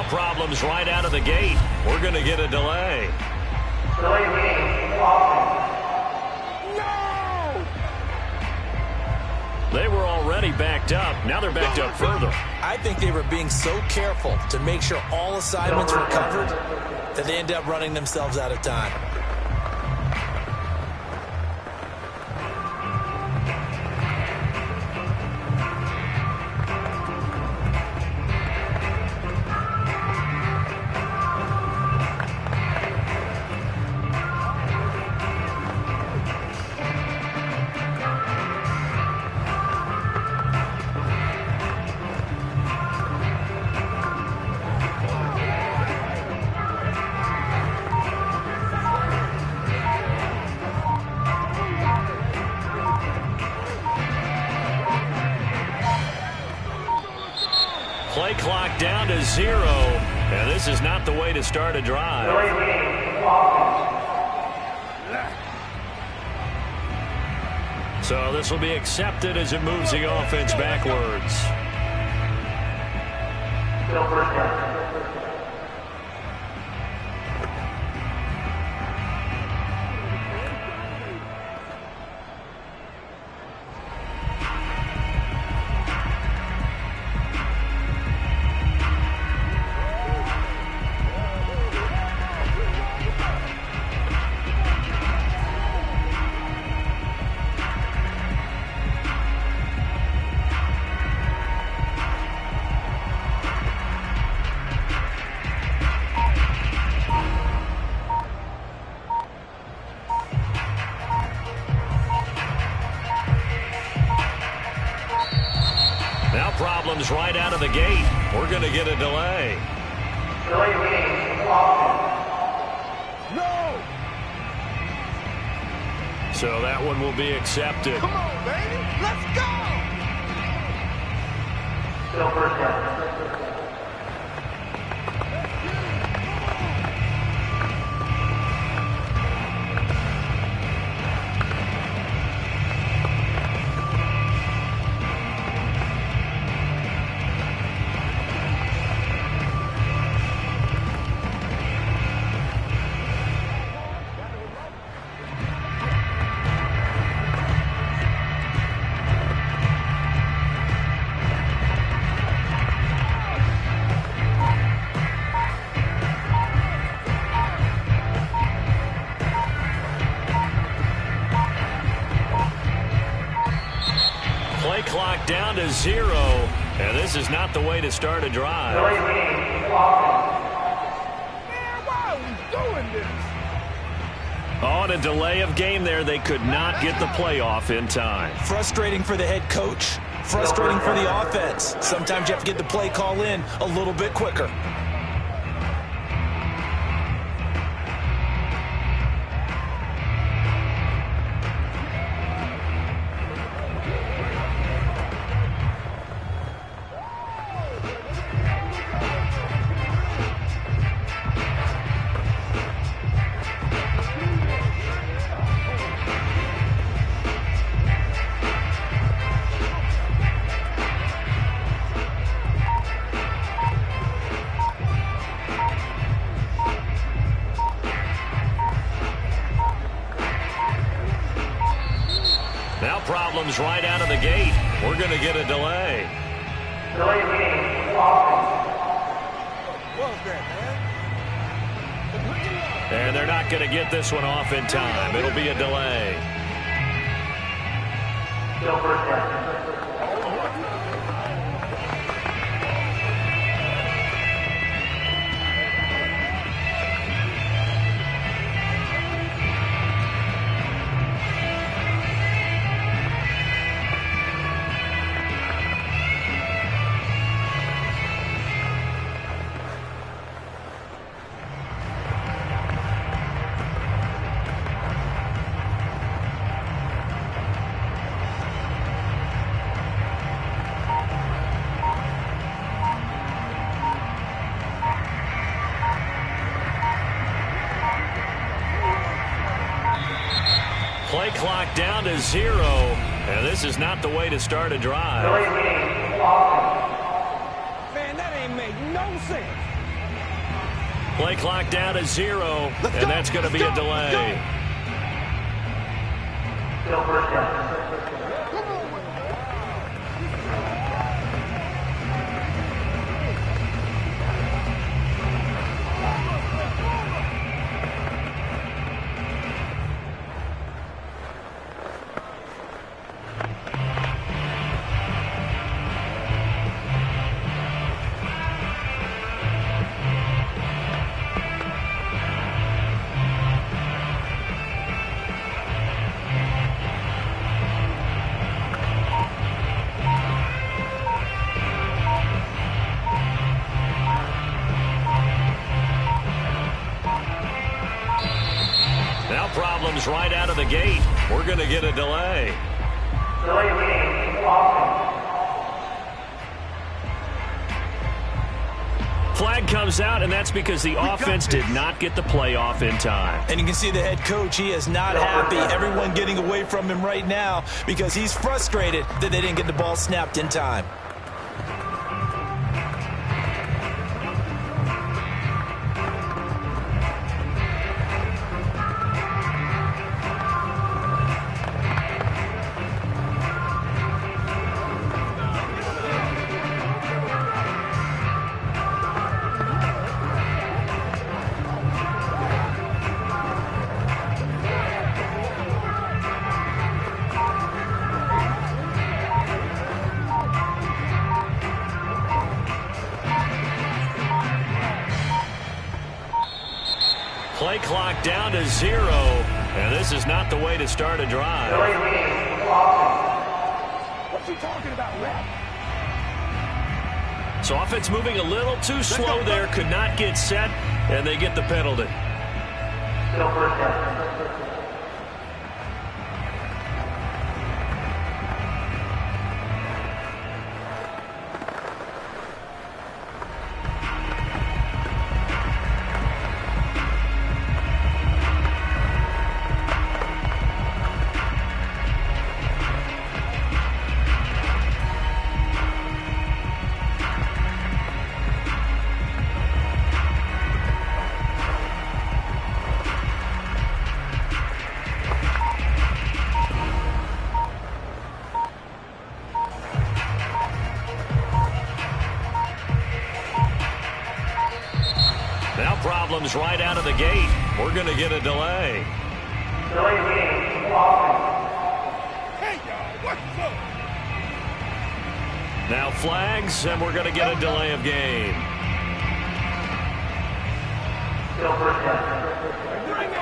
Problems right out of the gate. We're going to get a delay. Delay meeting, Austin. No! They were all already backed up. Now they're backed up further. I think they were being so careful to make sure all assignments were covered that they end up running themselves out of time. Play clock down to 0, and this is not the way to start a drive. So this will be accepted as it moves the offense backwards. Still first down. Now problems right out of the gate. We're going to get a delay. Delay game. No! So that one will be accepted. Come on, baby. Let's go! Still first down. Play clock down to 0, and this is not the way to start a drive. Delay game. Man, why are we doing this? On a delay of game there, they could not get the playoff in time. Frustrating for the head coach. Frustrating for the offense. Sometimes you have to get the play call in a little bit quicker. Now problems right out of the gate. We're going to get a delay. Delay game. What was that, man? And they're not going to get this one off in time. It'll be a delay. Still first down. Play clock down to 0, and this is not the way to start a drive. Delay game. Man, that ain't make no sense. Play clock down to 0, and that's going to be a delay. Still first down. problems right out of the gate. We're going to get a delay. Delay of game, offense. Flag comes out, and that's because the offense did not get the play off in time. And you can see the head coach, he is not happy. Everyone getting away from him right now because he's frustrated that they didn't get the ball snapped in time. Play clock down to 0, and this is not the way to start a drive. Delay of game, offense. What you talking about, ref? So offense moving a little too slow there, could not get set, and they get the penalty. Still first down. Now problems right out of the gate. We're going to get a delay. Delay of game, offense. Hey, y'all, what's up? Now flags, and we're going to get a delay of game. Still first down. Bring it.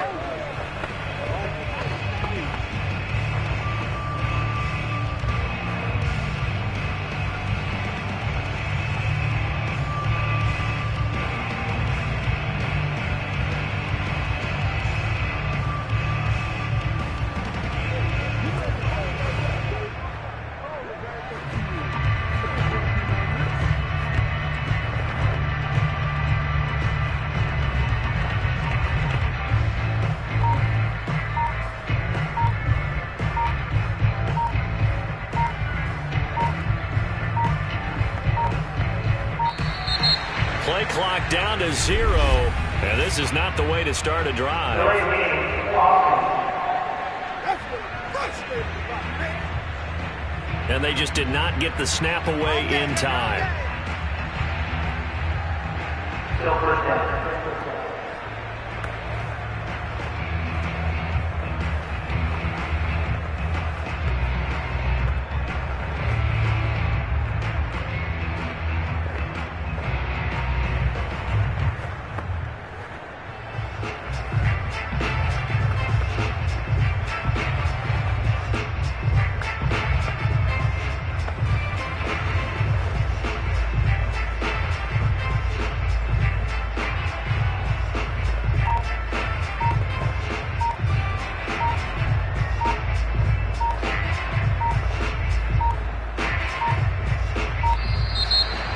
Play clock down to 0, and this is not the way to start a drive. Delay of game, offense. That's what I'm frustrated about, man. And they just did not get the snap away in time. Still first down.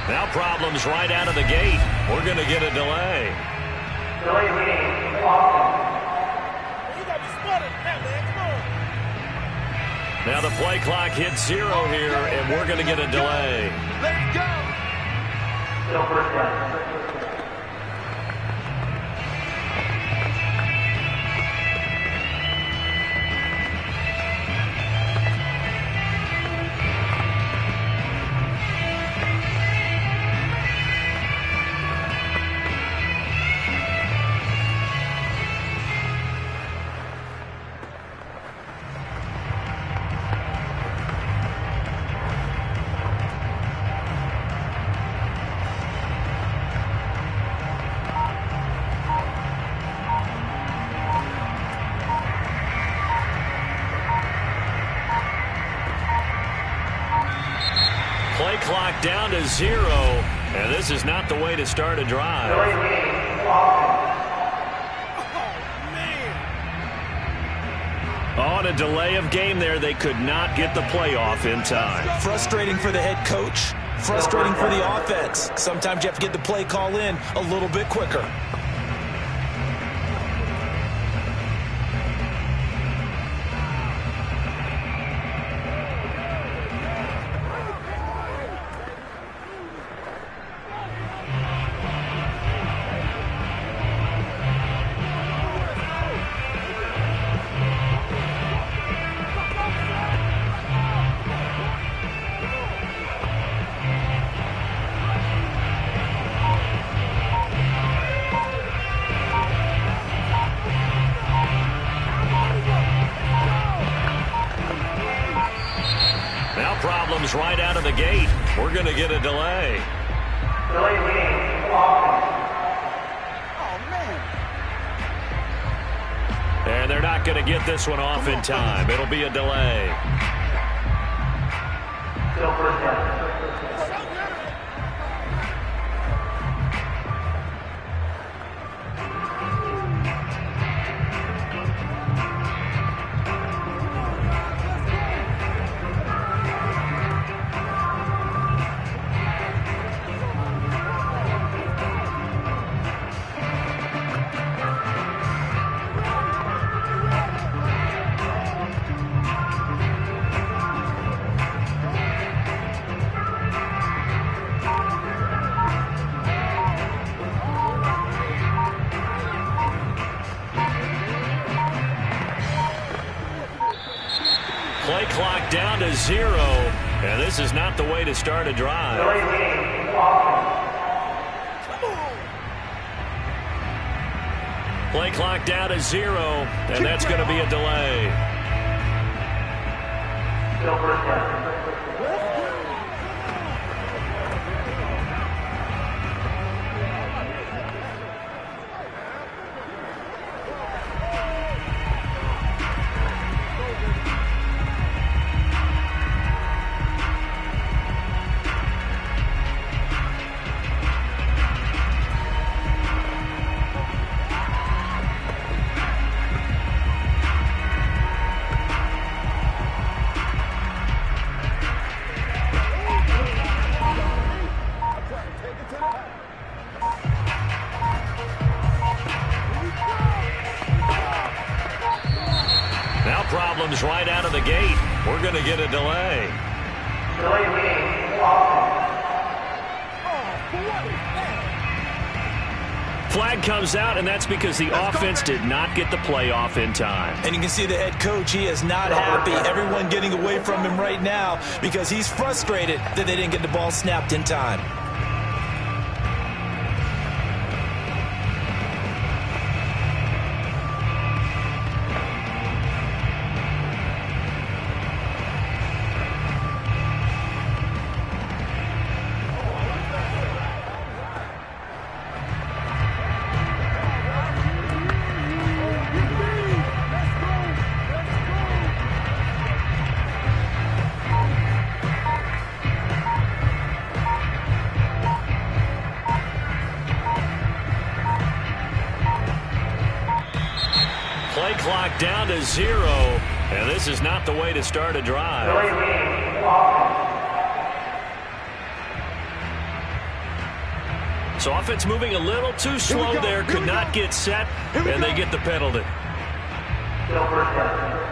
Now problems right out of the gate. We're going to get a delay. Delay of game, offense. You got me smarter than that, man. Come on. Now the play clock hits 0 here, and we're going to get a delay. Let it go. Still first down. Play clock down to 0, and this is not the way to start a drive. Delay of game, offense. Oh, man. On a delay of game there, they could not get the playoff in time. Frustrating for the head coach. Frustrating for the offense. Sometimes you have to get the play call in a little bit quicker. Problems right out of the gate. We're going to get a delay. Delay game. Oh, man. And they're not going to get this one off in time. It'll be a delay. Still first down. Play clock down to 0, and this is not the way to start a drive. Play clock down to 0, and that's going to be a delay. Still first down. Problems right out of the gate. We're going to get a delay. Delay game. Flag comes out, and that's because the offense did not get the playoff in time. And you can see the head coach, he is not happy. Everyone getting away from him right now because he's frustrated that they didn't get the ball snapped in time. Play clock down to 0, and this is not the way to start a drive. So offense moving a little too slow there, could not get set, and they get the penalty. Still first down.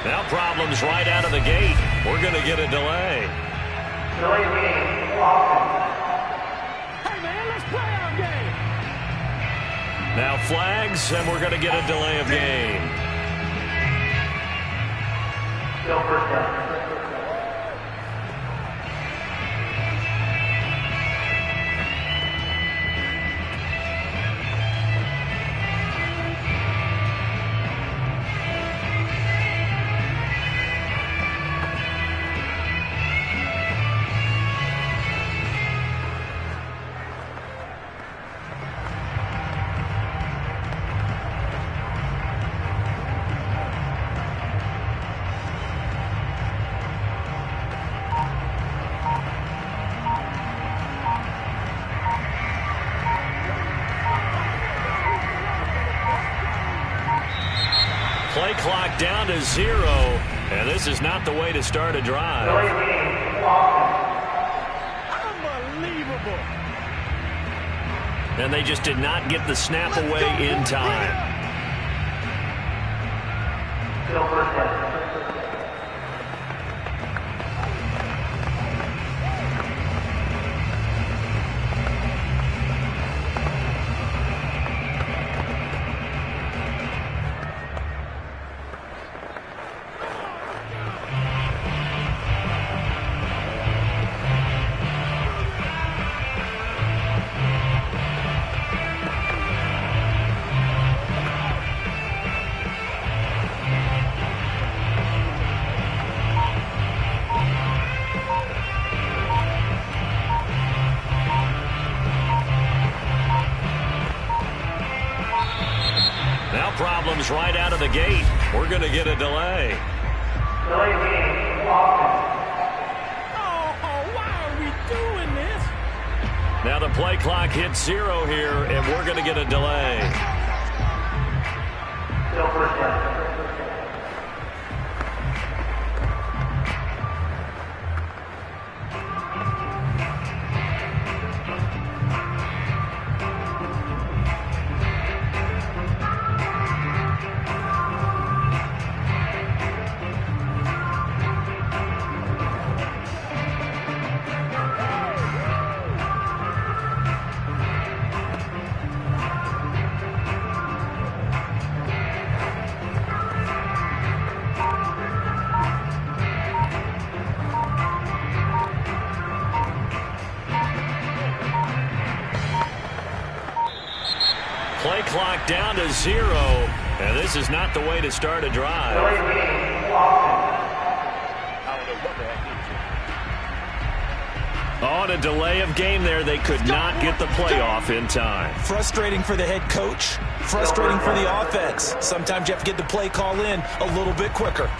Now problems right out of the gate. We're going to get a delay. Delay game. Hey, man, let's play our game. Now flags, and we're going to get a delay of game. Still first down. Play clock down to 0, and this is not the way to start a drive. Unbelievable. And they just did not get the snap away in time. Problems right out of the gate. We're going to get a delay. Delay game. Oh, why are we doing this? Now the play clock hits 0 here, and we're going to get a delay. Still first down. Play clock down to 0, and this is not the way to start a drive. On a delay of game there, they could not get the playoff in time. Frustrating for the head coach, frustrating for the offense. Sometimes you have to get the play call in a little bit quicker.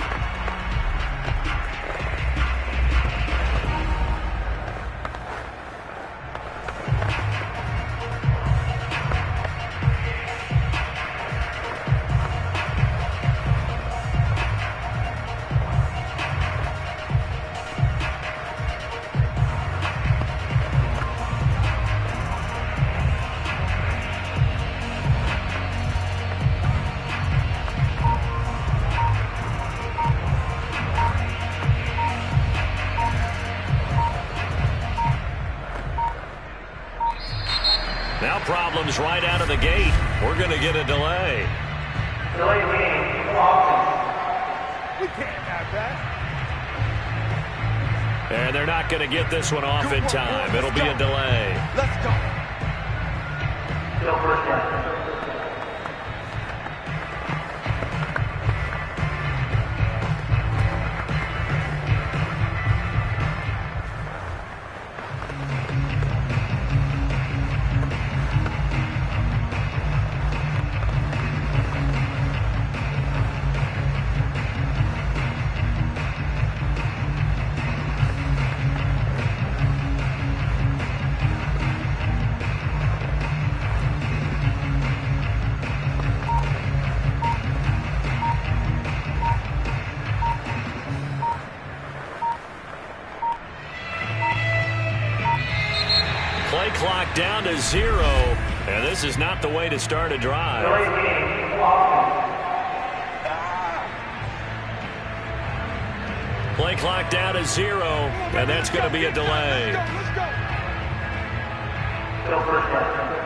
Now problems right out of the gate. We're going to get a delay. Delay game. We can't have that. And they're not going to get this one off in time. It'll be a delay. Let's go. Still first down. Play clock down to 0, and this is not the way to start a drive. Play clock down to 0, and that's going to be a delay. Let's go. Still first down.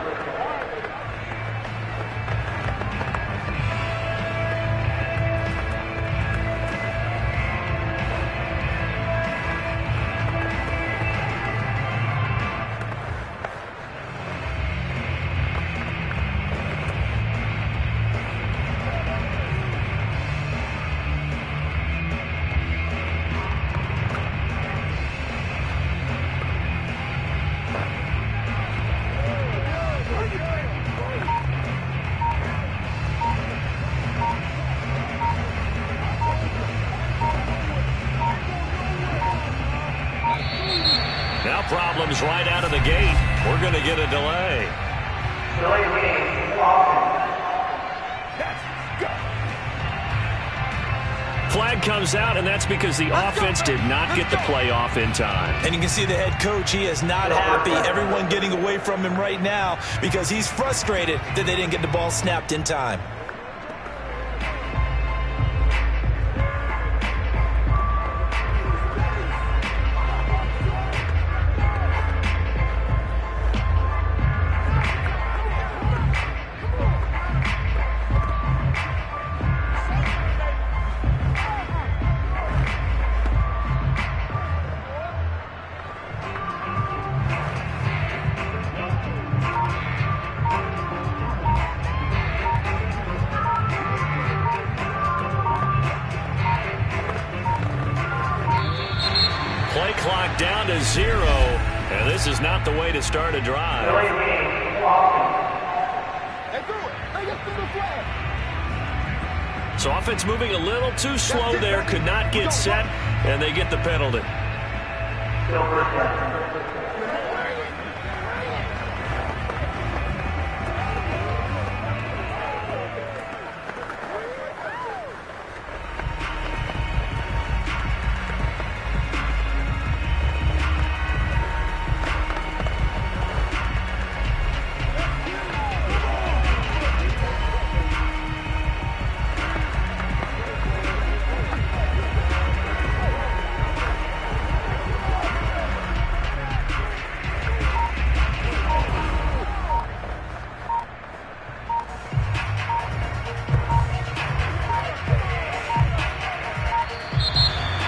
Now problems right out of the gate. We're going to get a delay. Delay game. comes out, and that's because the offense did not get the play off in time. And you can see the head coach, he is not happy. Everyone getting away from him right now because he's frustrated that they didn't get the ball snapped in time. Play clock down to 0, and this is not the way to start a drive. So offense moving a little too slow there, could not get set, and they get the penalty.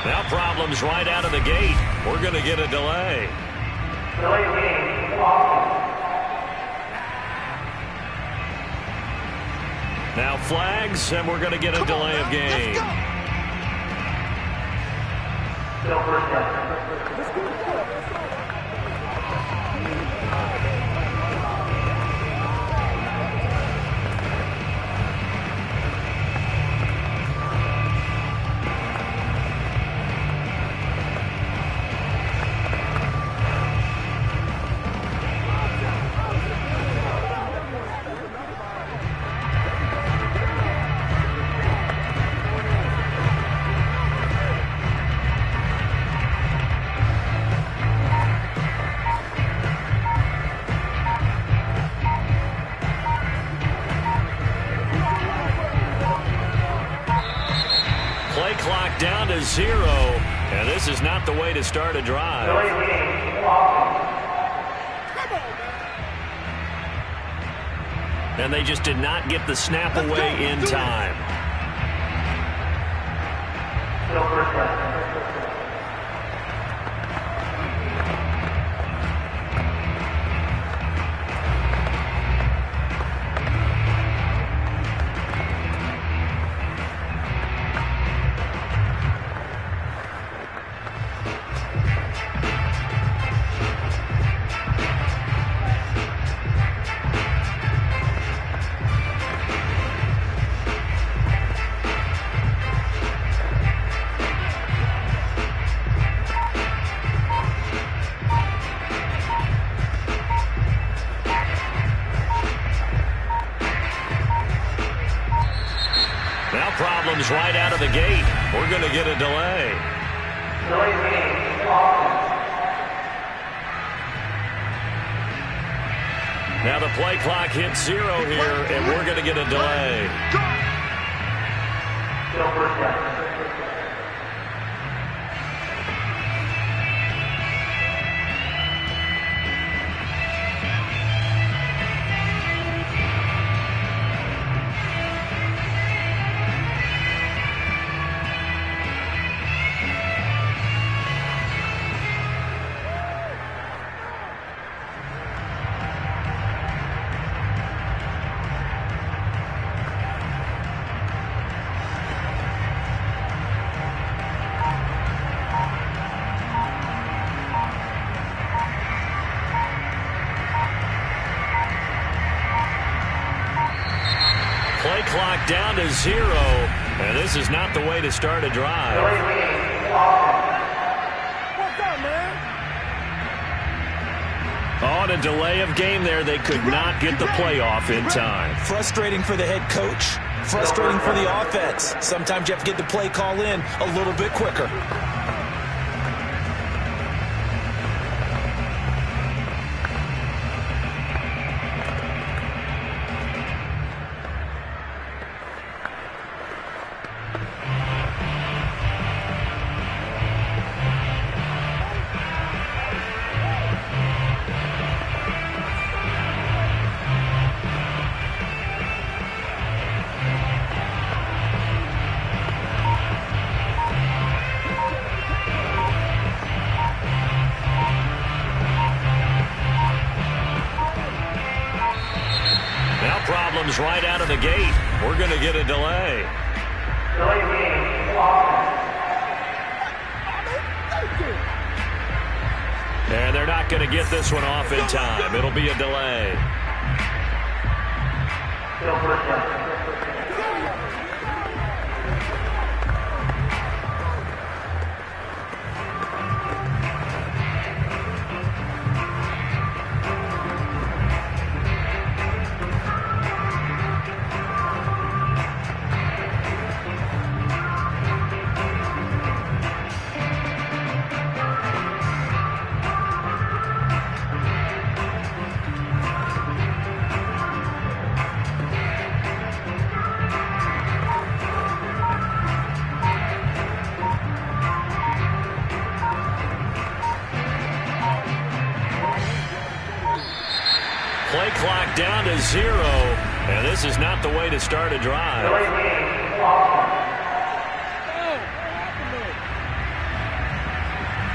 Now problems right out of the gate. We're going to get a delay. Now flags, and we're going to get a delay of game. Play clock down to 0, and this is not the way to start a drive. And they just did not get the snap away in time. Now problems right out of the gate. We're going to get a delay. Now the play clock hits 0 here, and we're going to get a delay. Play clock down to 0, and this is not the way to start a drive. What's up, man? On a delay of game there, they could not get the playoff in time. Frustrating for the head coach. frustrating for the offense. Sometimes you have to get the play call in a little bit quicker. Problems right out of the gate. We're going to get a delay. Delay game, offense. And they're not going to get this one off in time. It'll be a delay. Still first down. Play clock down to 0, and this is not the way to start a drive. Delay game, offense.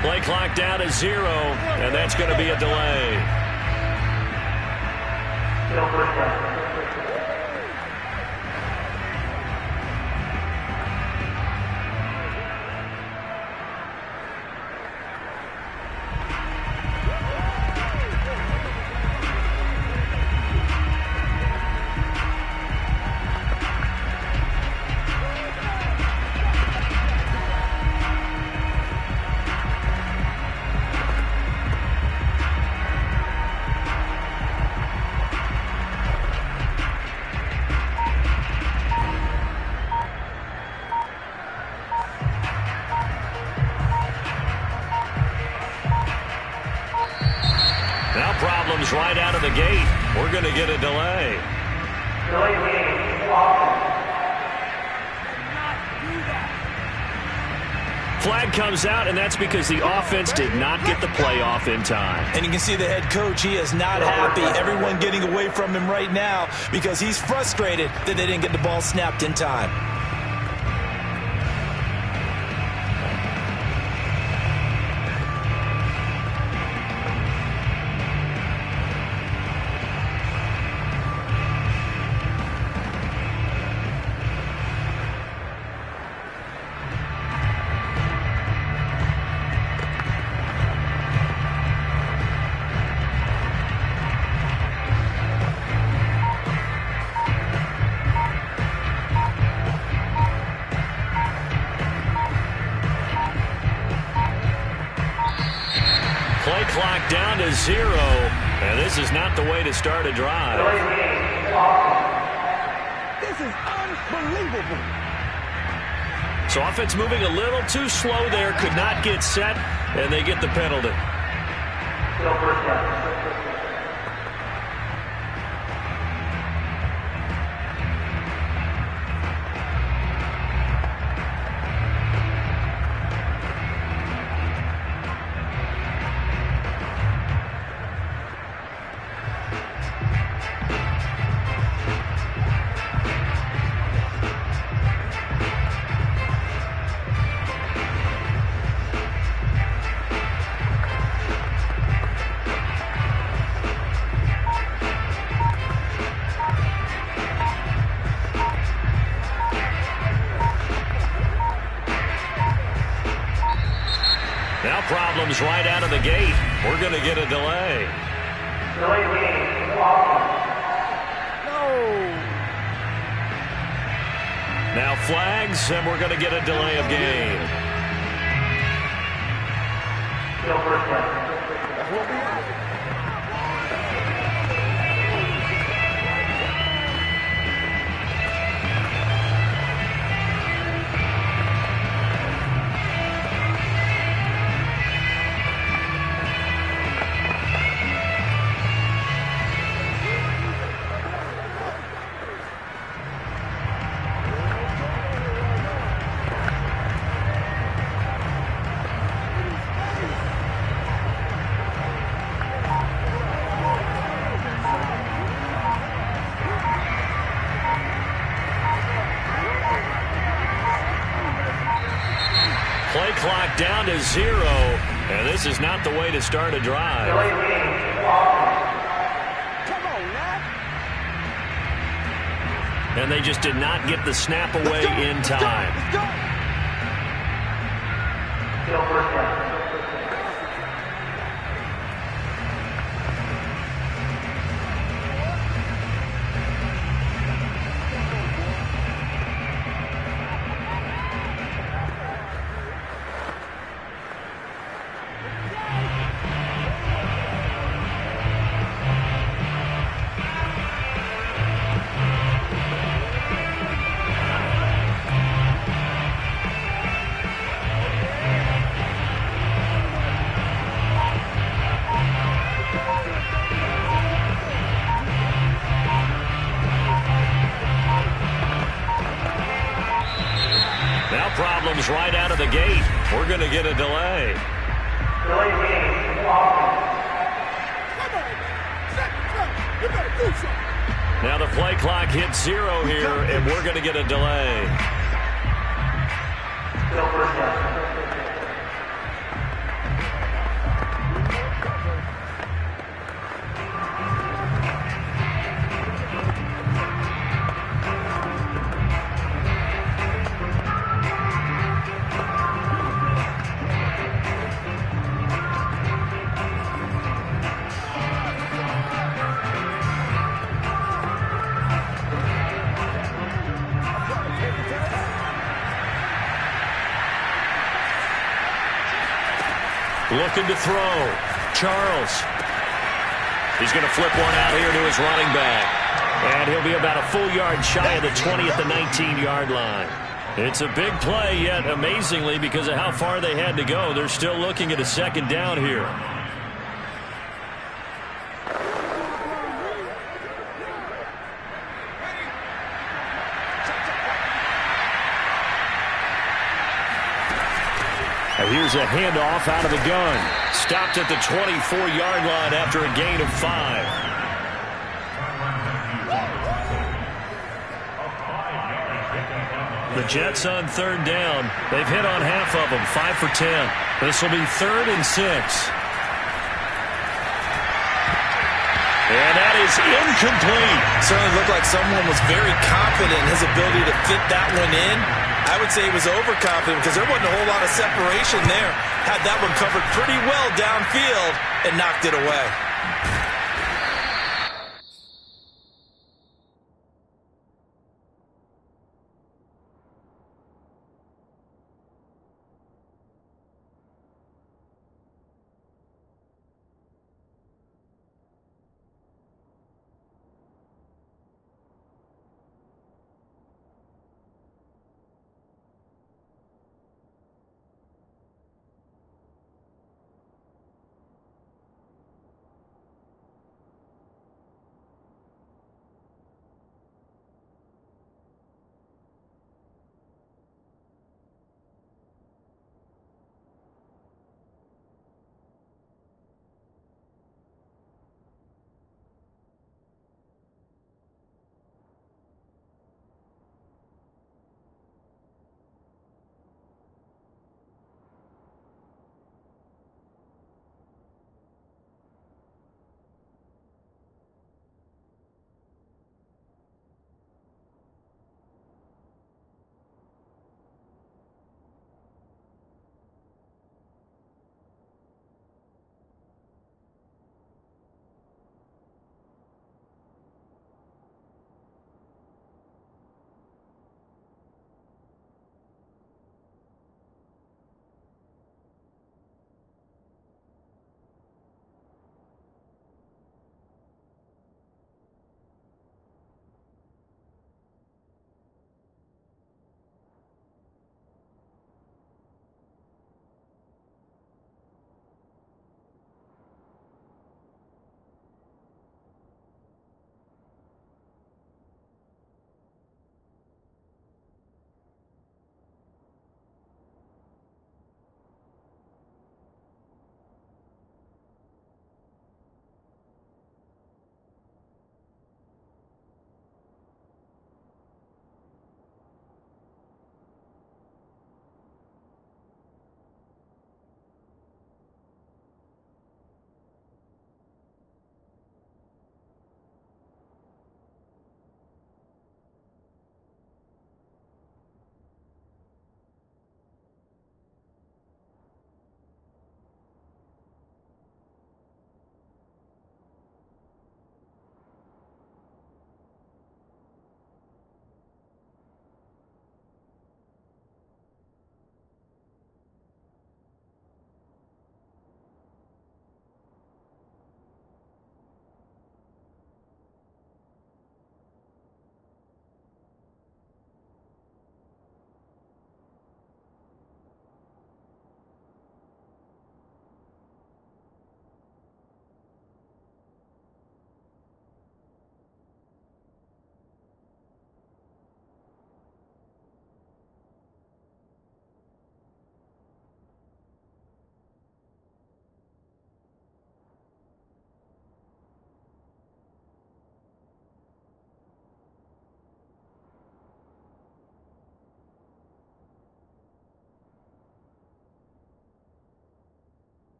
Play clock down to 0, and that's going to be a delay. Still first down. Problems right out of the gate. We're going to get a delay. Delay game, offense. Flag comes out, and that's because the offense did not get the play off in time. And you can see the head coach, he is not happy. Everyone getting away from him right now because he's frustrated that they didn't get the ball snapped in time. Play clock down to 0, and this is not the way to start a drive. Delay game, offense. This is unbelievable. So offense moving a little too slow there, could not get set, and they get the penalty. Still first down. Now problems right out of the gate. We're going to get a delay. Delay game, offense. Now flags, and we're going to get a delay of game. Still first down. down to 0, and this is not the way to start a drive. And they just did not get the snap away in time. Still first down. Problems right out of the gate. We're going to get a delay. Delay game. Now the play clock hits 0 here, and we're going to get a delay. Still first down. Looking to throw. Charles. He's going to flip one out here to his running back. And he'll be about a full yard shy of the 20 at the 19-yard line. It's a big play, yet amazingly, because of how far they had to go, they're still looking at a second down here. Here's a handoff out of the gun. Stopped at the 24-yard line after a gain of 5. The Jets on third down. They've hit on half of them, 5 for 10. This will be 3rd and 6. And that is incomplete. Certainly looked like someone was very confident in his ability to fit that one in. I would say he was overconfident because there wasn't a whole lot of separation there. Had that one covered pretty well downfield and knocked it away.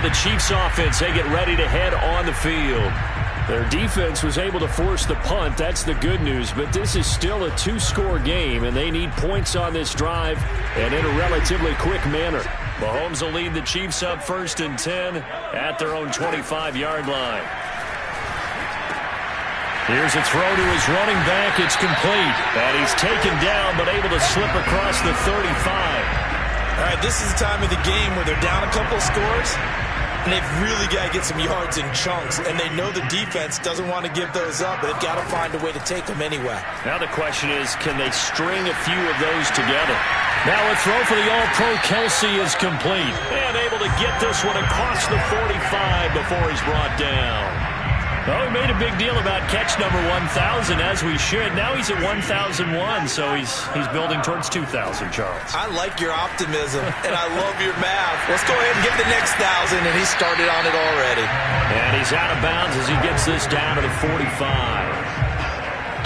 the Chiefs offense, they get ready to head on the field. Their defense was able to force the punt. That's the good news. But this is still a two-score game, and they need points on this drive and in a relatively quick manner. Mahomes will lead the Chiefs up 1st and 10 at their own 25-yard line. Here's a throw to his running back. It's complete. And he's taken down but able to slip across the 35. All right, this is the time of the game where they're down a couple of scores, and they've really got to get some yards in chunks, and they know the defense doesn't want to give those up, but they've got to find a way to take them anyway. Now the question is, can they string a few of those together? Now a throw for the All-Pro Kelsey is complete. And able to get this one across the 45 before he's brought down. Well, we made a big deal about catch number 1,000, as we should. Now he's at 1,001, so he's building towards 2,000, Charles. I like your optimism, and I love your math. Let's go ahead and get the next 1,000, and he started on it already. And he's out of bounds as he gets this down to the 45.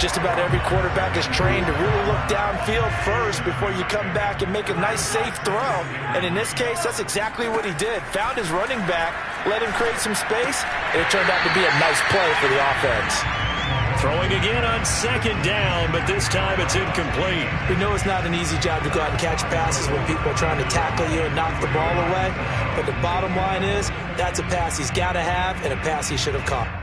Just about every quarterback is trained to really look downfield first before you come back and make a nice, safe throw. And in this case, that's exactly what he did. Found his running back, let him create some space, and it turned out to be a nice play for the offense. Throwing again on 2nd down, but this time it's incomplete. We know it's not an easy job to go out and catch passes when people are trying to tackle you and knock the ball away. But the bottom line is, that's a pass he's got to have and a pass he should have caught.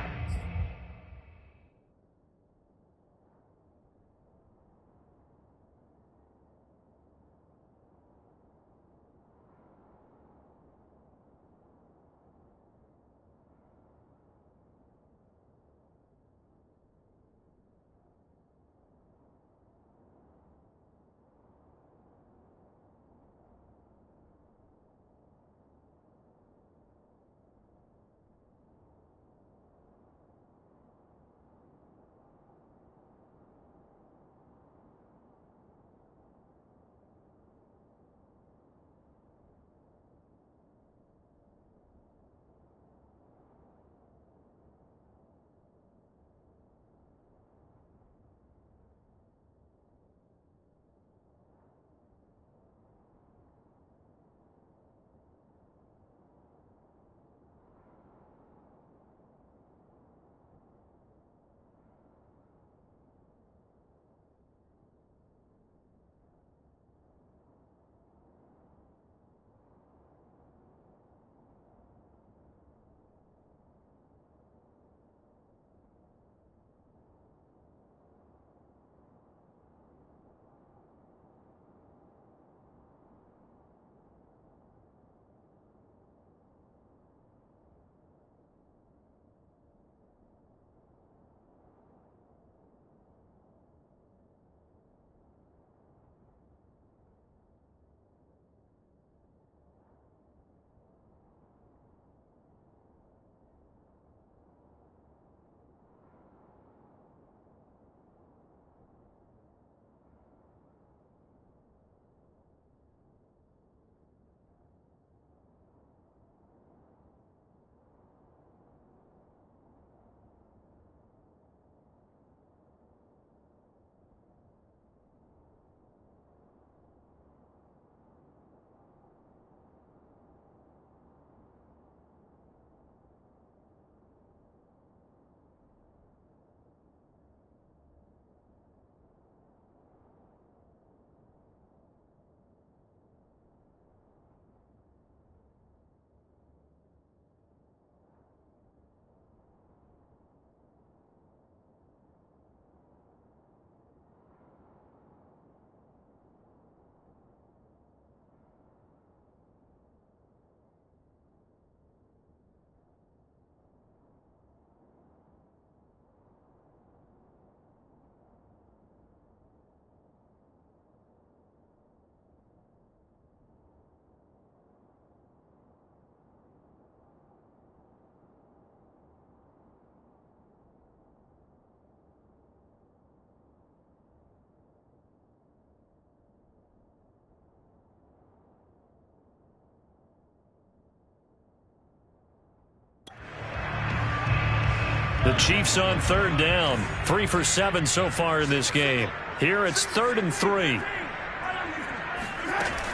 The Chiefs on 3rd down. 3 for 7 so far in this game. Here it's 3rd and 3.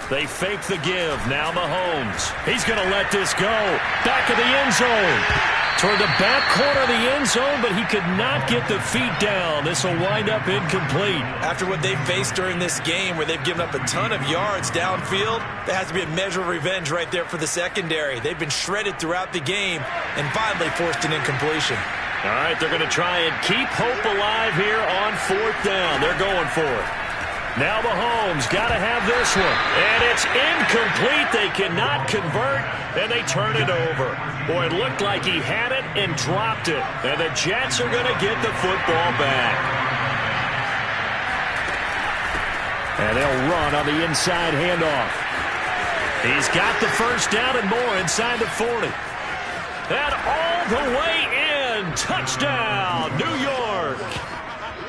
They fake the give. Now Mahomes. He's going to let this go. Back of the end zone. Toward the back corner of the end zone, but he could not get the feet down. This will wind up incomplete. After what they've faced during this game where they've given up a ton of yards downfield, there has to be a measure of revenge right there for the secondary. They've been shredded throughout the game and finally forced an incompletion. All right, they're going to try and keep hope alive here on 4th down. They're going for it. Now Mahomes got to have this one. And it's incomplete. They cannot convert, and they turn it over. Boy, it looked like he had it and dropped it. And the Jets are going to get the football back. And they'll run on the inside handoff. He's got the first down and more inside the 40. And all the way in. Touchdown, New York.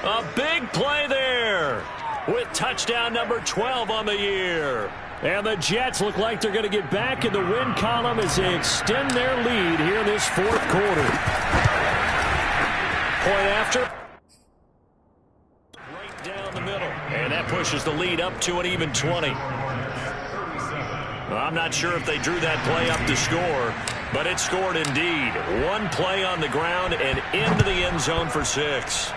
A big play there, with touchdown number 12 on the year. And the Jets look like they're going to get back in the win column as they extend their lead here in this 4th quarter. Point after. Right down the middle. And that pushes the lead up to an even 20. Well, I'm not sure if they drew that play up to score, but it scored indeed. One play on the ground and into the end zone for 6.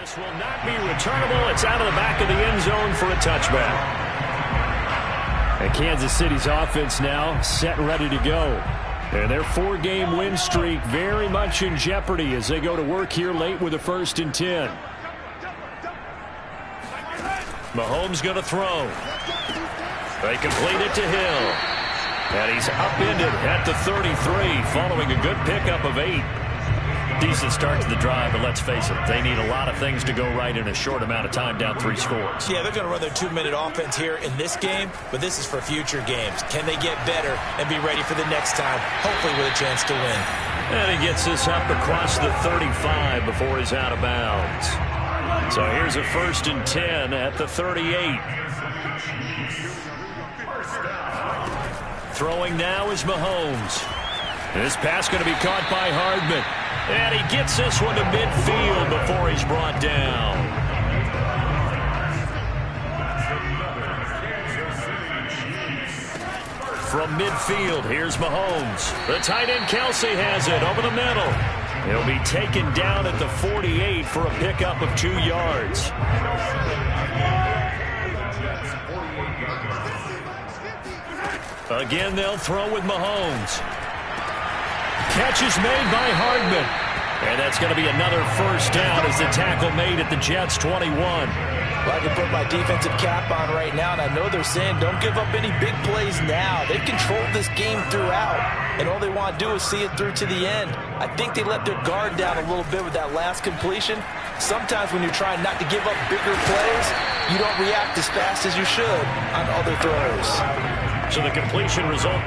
This will not be returnable. It's out of the back of the end zone for a touchback. And Kansas City's offense now set and ready to go. And their 4-game win streak very much in jeopardy as they go to work here late with a 1st and 10. Mahomes going to throw. They complete it to Hill. And he's upended at the 33 following a good pickup of 8. Decent start to the drive, but let's face it, they need a lot of things to go right in a short amount of time, down 3 scores. Yeah, they're going to run their 2-minute offense here in this game, but this is for future games. Can they get better and be ready for the next time, hopefully with a chance to win? And he gets this up across the 35 before he's out of bounds. So here's a 1st and 10 at the 38. Throwing now is Mahomes. This pass going to be caught by Hardman. And he gets this one to midfield before he's brought down. From midfield, here's Mahomes. The tight end Kelsey has it over the middle. He'll be taken down at the 48 for a pickup of 2 yards. Again, they'll throw with Mahomes. Catch is made by Hardman. And that's going to be another 1st down as the tackle made at the Jets' 21. Well, I can put my defensive cap on right now, and I know they're saying don't give up any big plays now. They've controlled this game throughout, and all they want to do is see it through to the end. I think they let their guard down a little bit with that last completion. Sometimes when you're trying not to give up bigger plays, you don't react as fast as you should on other throws. So the completion result.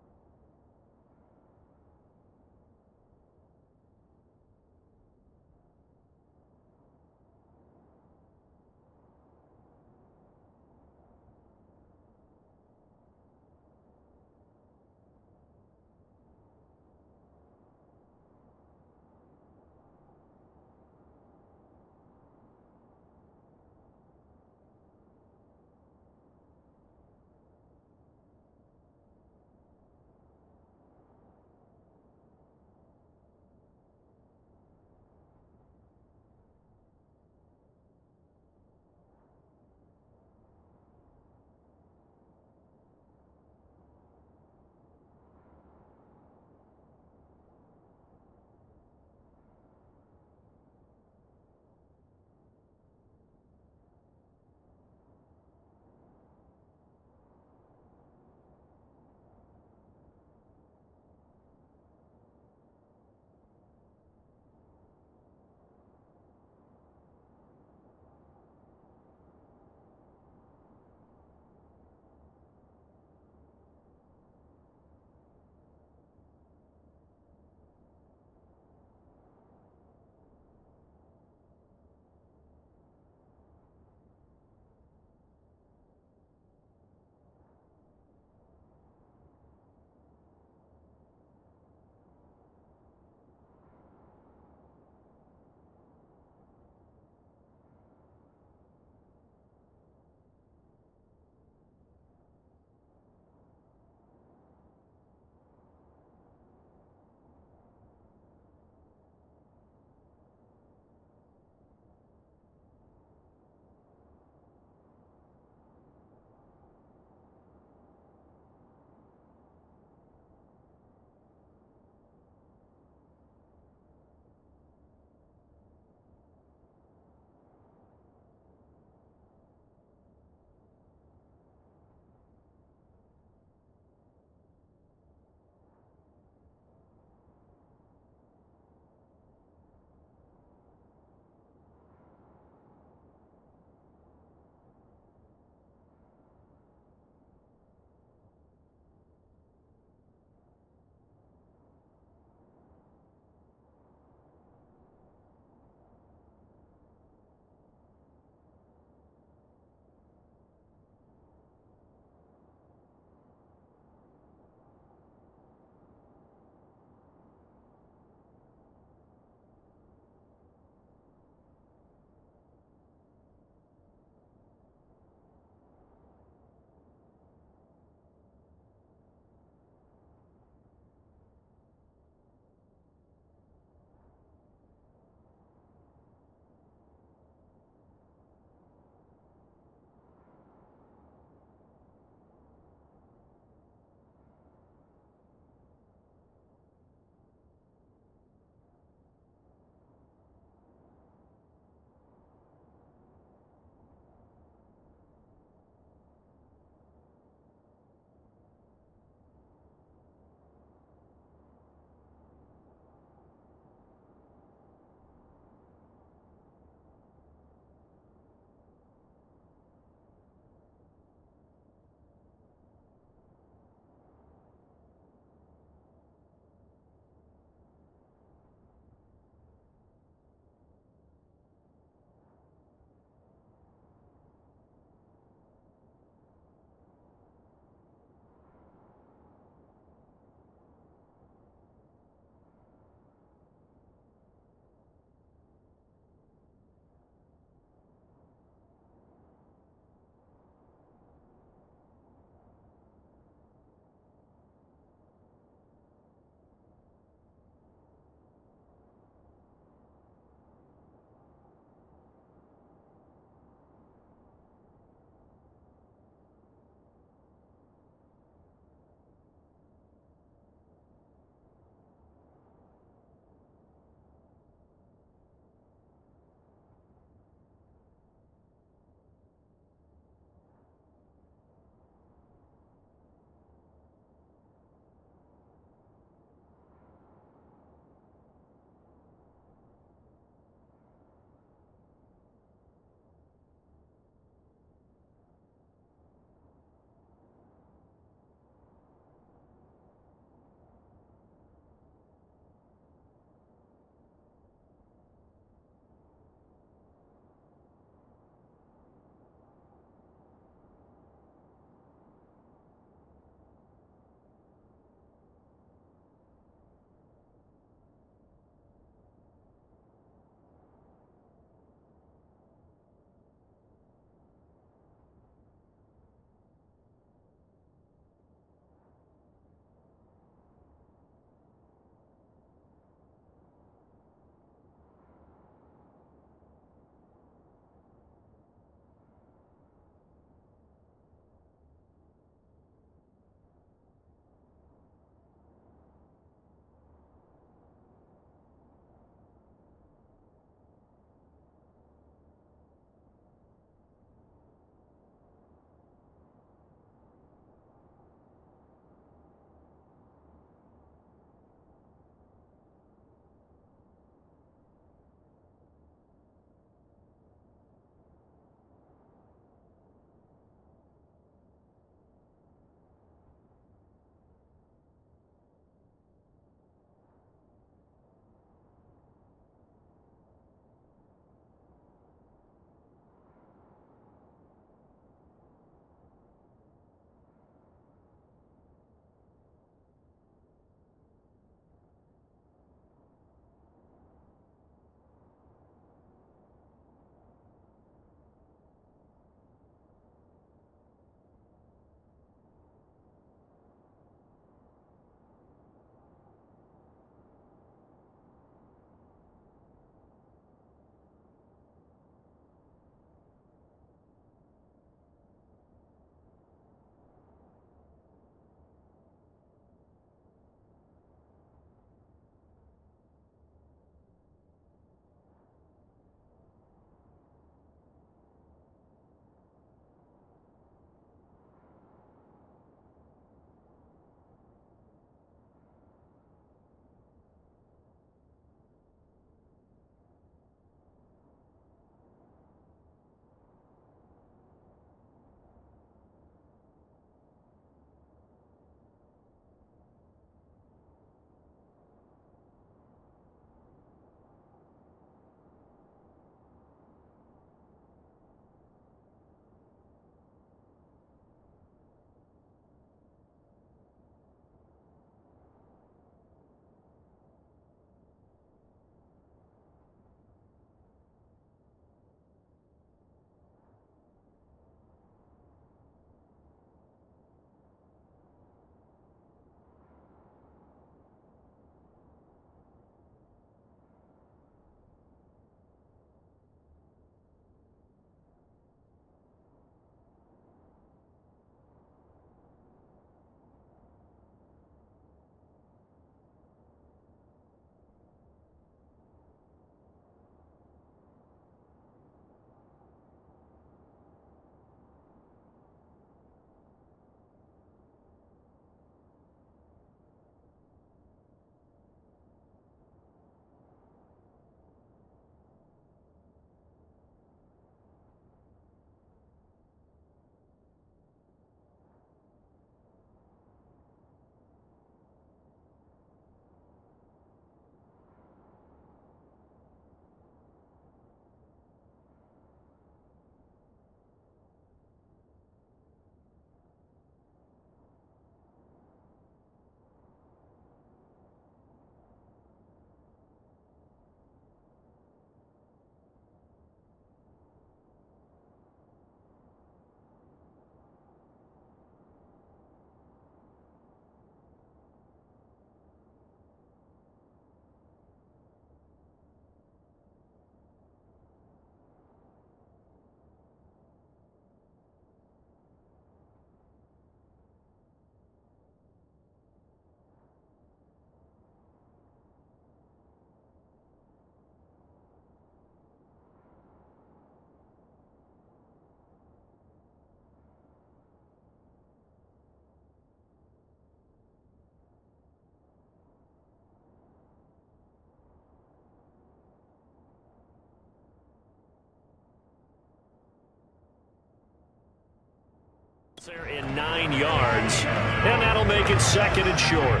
There in 9 yards, and that'll make it 2nd and short.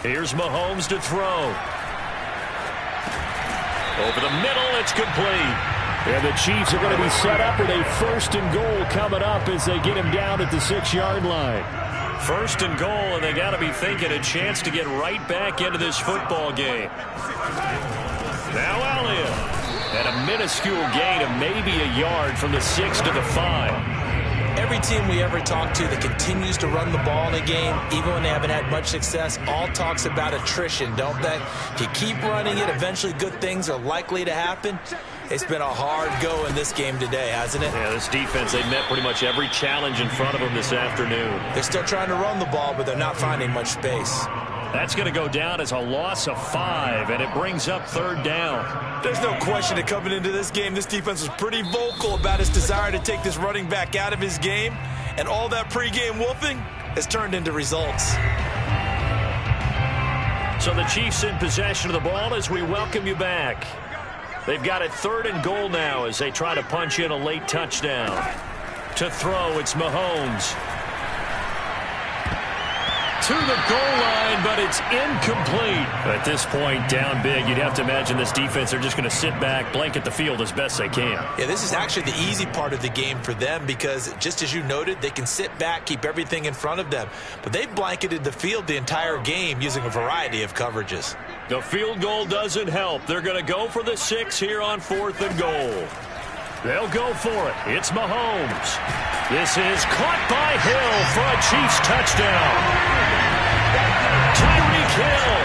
Here's Mahomes to throw. Over the middle, it's complete. And the Chiefs are going to be set up with a 1st and goal coming up as they get him down at the 6-yard line. 1st and goal, and they got to be thinking a chance to get right back into this football game. Now Elliott. At a minuscule gain of maybe a yard from the 6 to the 5. Every team we ever talk to that continues to run the ball in a game, even when they haven't had much success, all talks about attrition, don't they? If you keep running it, eventually good things are likely to happen. It's been a hard go in this game today, hasn't it? Yeah, this defense, they met pretty much every challenge in front of them this afternoon. They're still trying to run the ball, but they're not finding much space. That's going to go down as a loss of 5, and it brings up 3rd down. There's no question that coming into this game, this defense was pretty vocal about its desire to take this running back out of his game, and all that pregame wolfing has turned into results. So the Chiefs in possession of the ball as we welcome you back. They've got it 3rd and goal now as they try to punch in a late touchdown. To throw, it's Mahomes. To the goal line, but it's incomplete. At this point, down big, you'd have to imagine this defense are just going to sit back, blanket the field as best they can. Yeah, this is actually the easy part of the game for them because, just as you noted, they can sit back, keep everything in front of them. But they've blanketed the field the entire game using a variety of coverages. The field goal doesn't help. They're going to go for the 6 here on 4th and goal. They'll go for it. It's Mahomes. This is caught by Hill for a Chiefs touchdown. Tyreek Hill,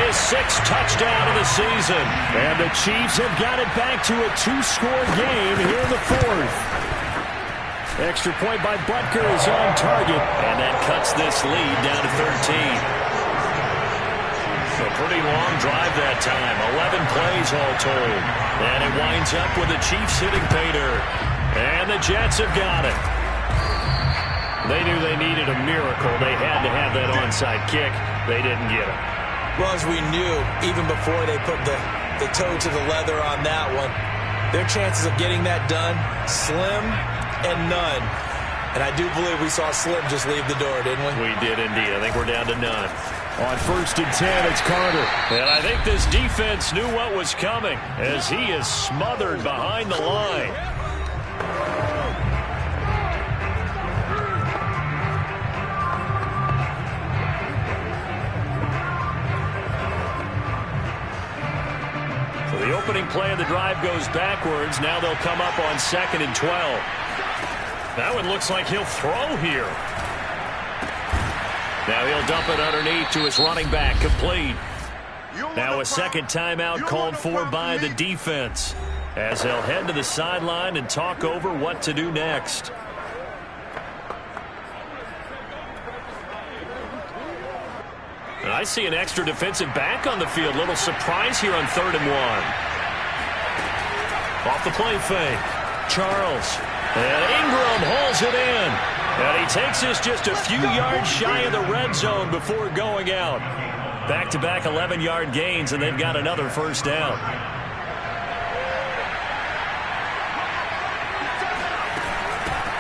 his 6th touchdown of the season. And the Chiefs have got it back to a 2-score game here in the 4th. Extra point by Butker is on target. And that cuts this lead down to 13. A pretty long drive that time. 11 plays all told. And it winds up with the Chiefs hitting pay dirt. And the Jets have got it. They knew they needed a miracle. They had to have that onside kick. They didn't get it. Well, as we knew, even before they put the toe to the leather on that one, their chances of getting that done, slim and none. And I do believe we saw Slim just leave the door, didn't we? We did indeed. I think we're down to none. On 1st and 10, it's Carter. And I think this defense knew what was coming as he is smothered behind the line. So the opening play of the drive goes backwards. Now they'll come up on 2nd and 12. That one looks like he'll throw here. Now he'll dump it underneath to his running back, complete. Now a 2nd timeout called for by the defense as they'll head to the sideline and talk over what to do next. And I see an extra defensive back on the field. Little surprise here on 3rd and 1. Off the play fake. Charles. And Ingram hauls it in. And he takes this just a few yards shy of the red zone before going out. Back-to-back 11-yard gains, and they've got another 1st down.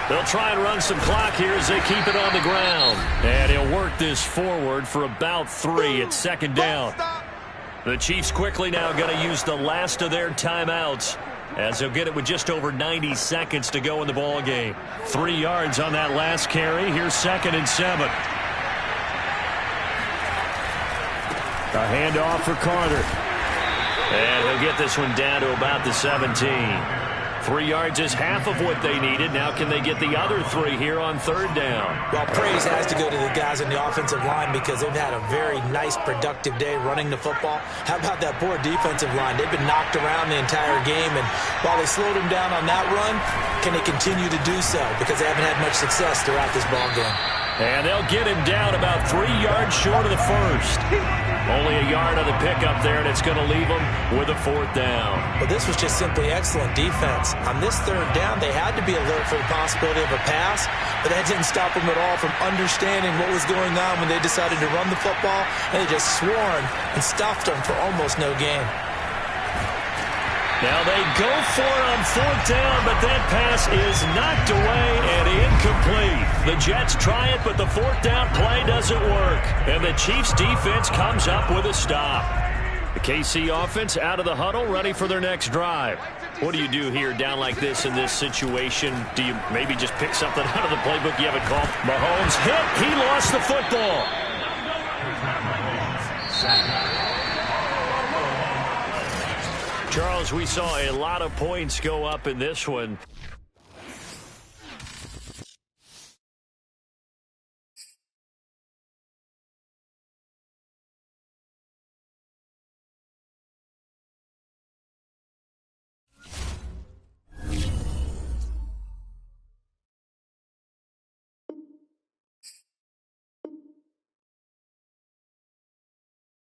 They'll try and run some clock here as they keep it on the ground. And he'll work this forward for about 3 at 2nd down. The Chiefs quickly now going to use the last of their timeouts as they'll get it with just over 90 seconds to go in the ball game. 3 yards on that last carry. Here's 2nd and 7. A handoff for Carter. And he'll get this one down to about the 17. 3 yards is half of what they needed. Now can they get the other 3 here on 3rd down? Well, praise has to go to the guys on the offensive line because they've had a very nice, productive day running the football. How about that poor defensive line? They've been knocked around the entire game, and while they slowed them down on that run, can they continue to do so? Because they haven't had much success throughout this ball game. And they'll get him down about 3 yards short of the 1st. Only a yard on the pickup there, and it's going to leave them with a 4th down. But this was just simply excellent defense. On this 3rd down, they had to be alert for the possibility of a pass, but that didn't stop them at all from understanding what was going on when they decided to run the football, and they just swarmed and stuffed them for almost no gain. Now they go for it on 4th down, but that pass is knocked away and incomplete. The Jets try it, but the 4th down play doesn't work. And the Chiefs defense comes up with a stop. The KC offense out of the huddle, ready for their next drive. What do you do here down like this in this situation? Do you maybe just pick something out of the playbook you haven't called? Mahomes hit. He lost the football. Charles, we saw a lot of points go up in this one.